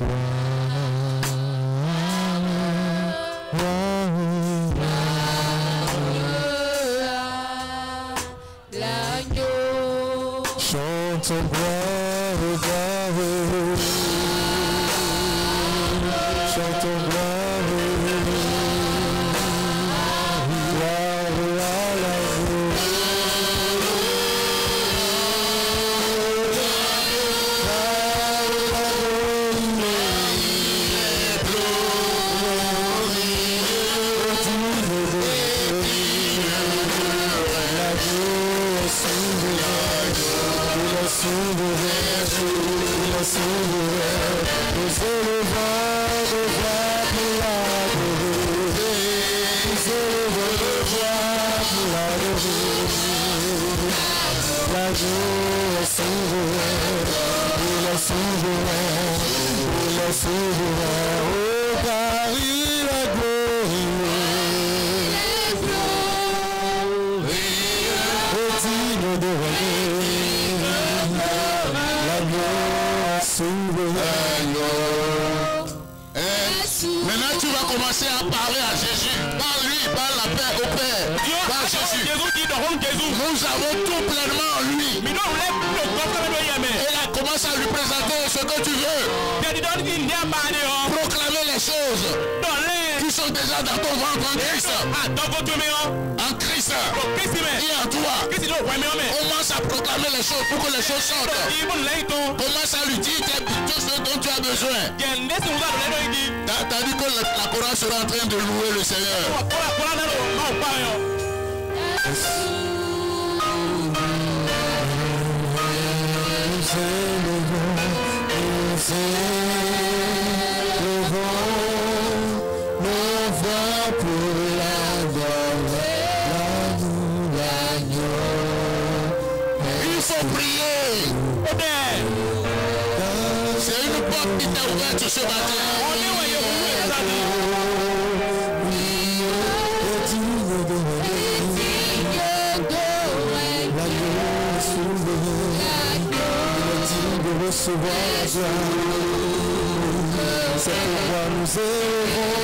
L'agneau chante gloire, gloire. Chante gloire, gloire à l'agneau. Maintenant tu vas commencer à parler à Jésus. Parle-lui. par la paix au Père, par Jésus. Nous avons tout pleinement en lui. Et là, commence à lui présenter ce que tu veux. Proclamer les choses qui sont déjà dans ton ventre en Christ. En Christ. Et en toi. Commence à proclamer les choses pour que les choses sortent. Commence à lui dire tout ce dont tu as besoin. T'as dit que la chorale sera en train de louer le Seigneur. Il faut prier. C'est une porte qui t'est ouverte ce matin. C'est pourquoi nous élevons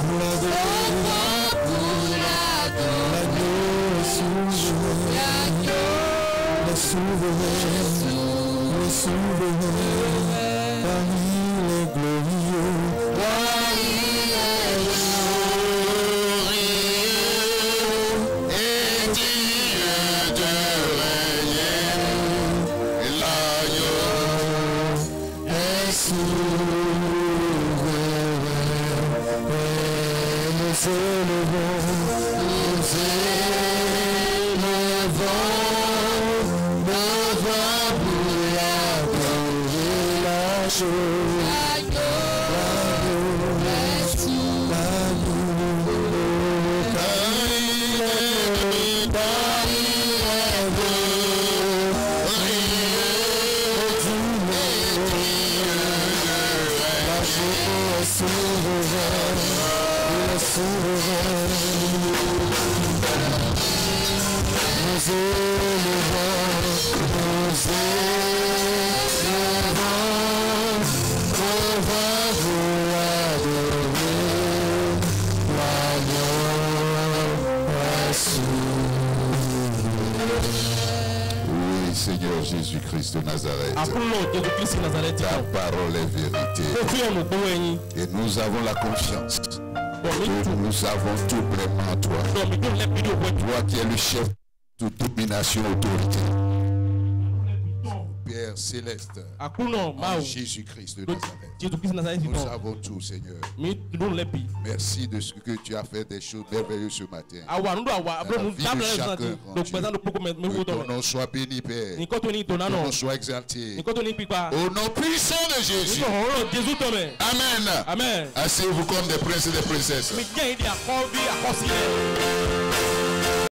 nos voix pour l'adorer. Le souverain, parmi les glorieux, Seigneur Jésus-Christ de Nazareth, ta parole est vérité. Et nous avons la confiance que nous avons tout vraiment en toi. Toi qui es le chef de domination autorité. Père céleste, en Jésus-Christ de Nazareth, nous avons tout, Seigneur. Merci de ce que tu as fait des choses merveilleuses ce matin. Dans la vie de chacun, que ton nom soit béni, Père. Que ton nom soit exalté. Au nom puissant de Jésus. Amen. Asseyez-vous comme des princes et des princesses.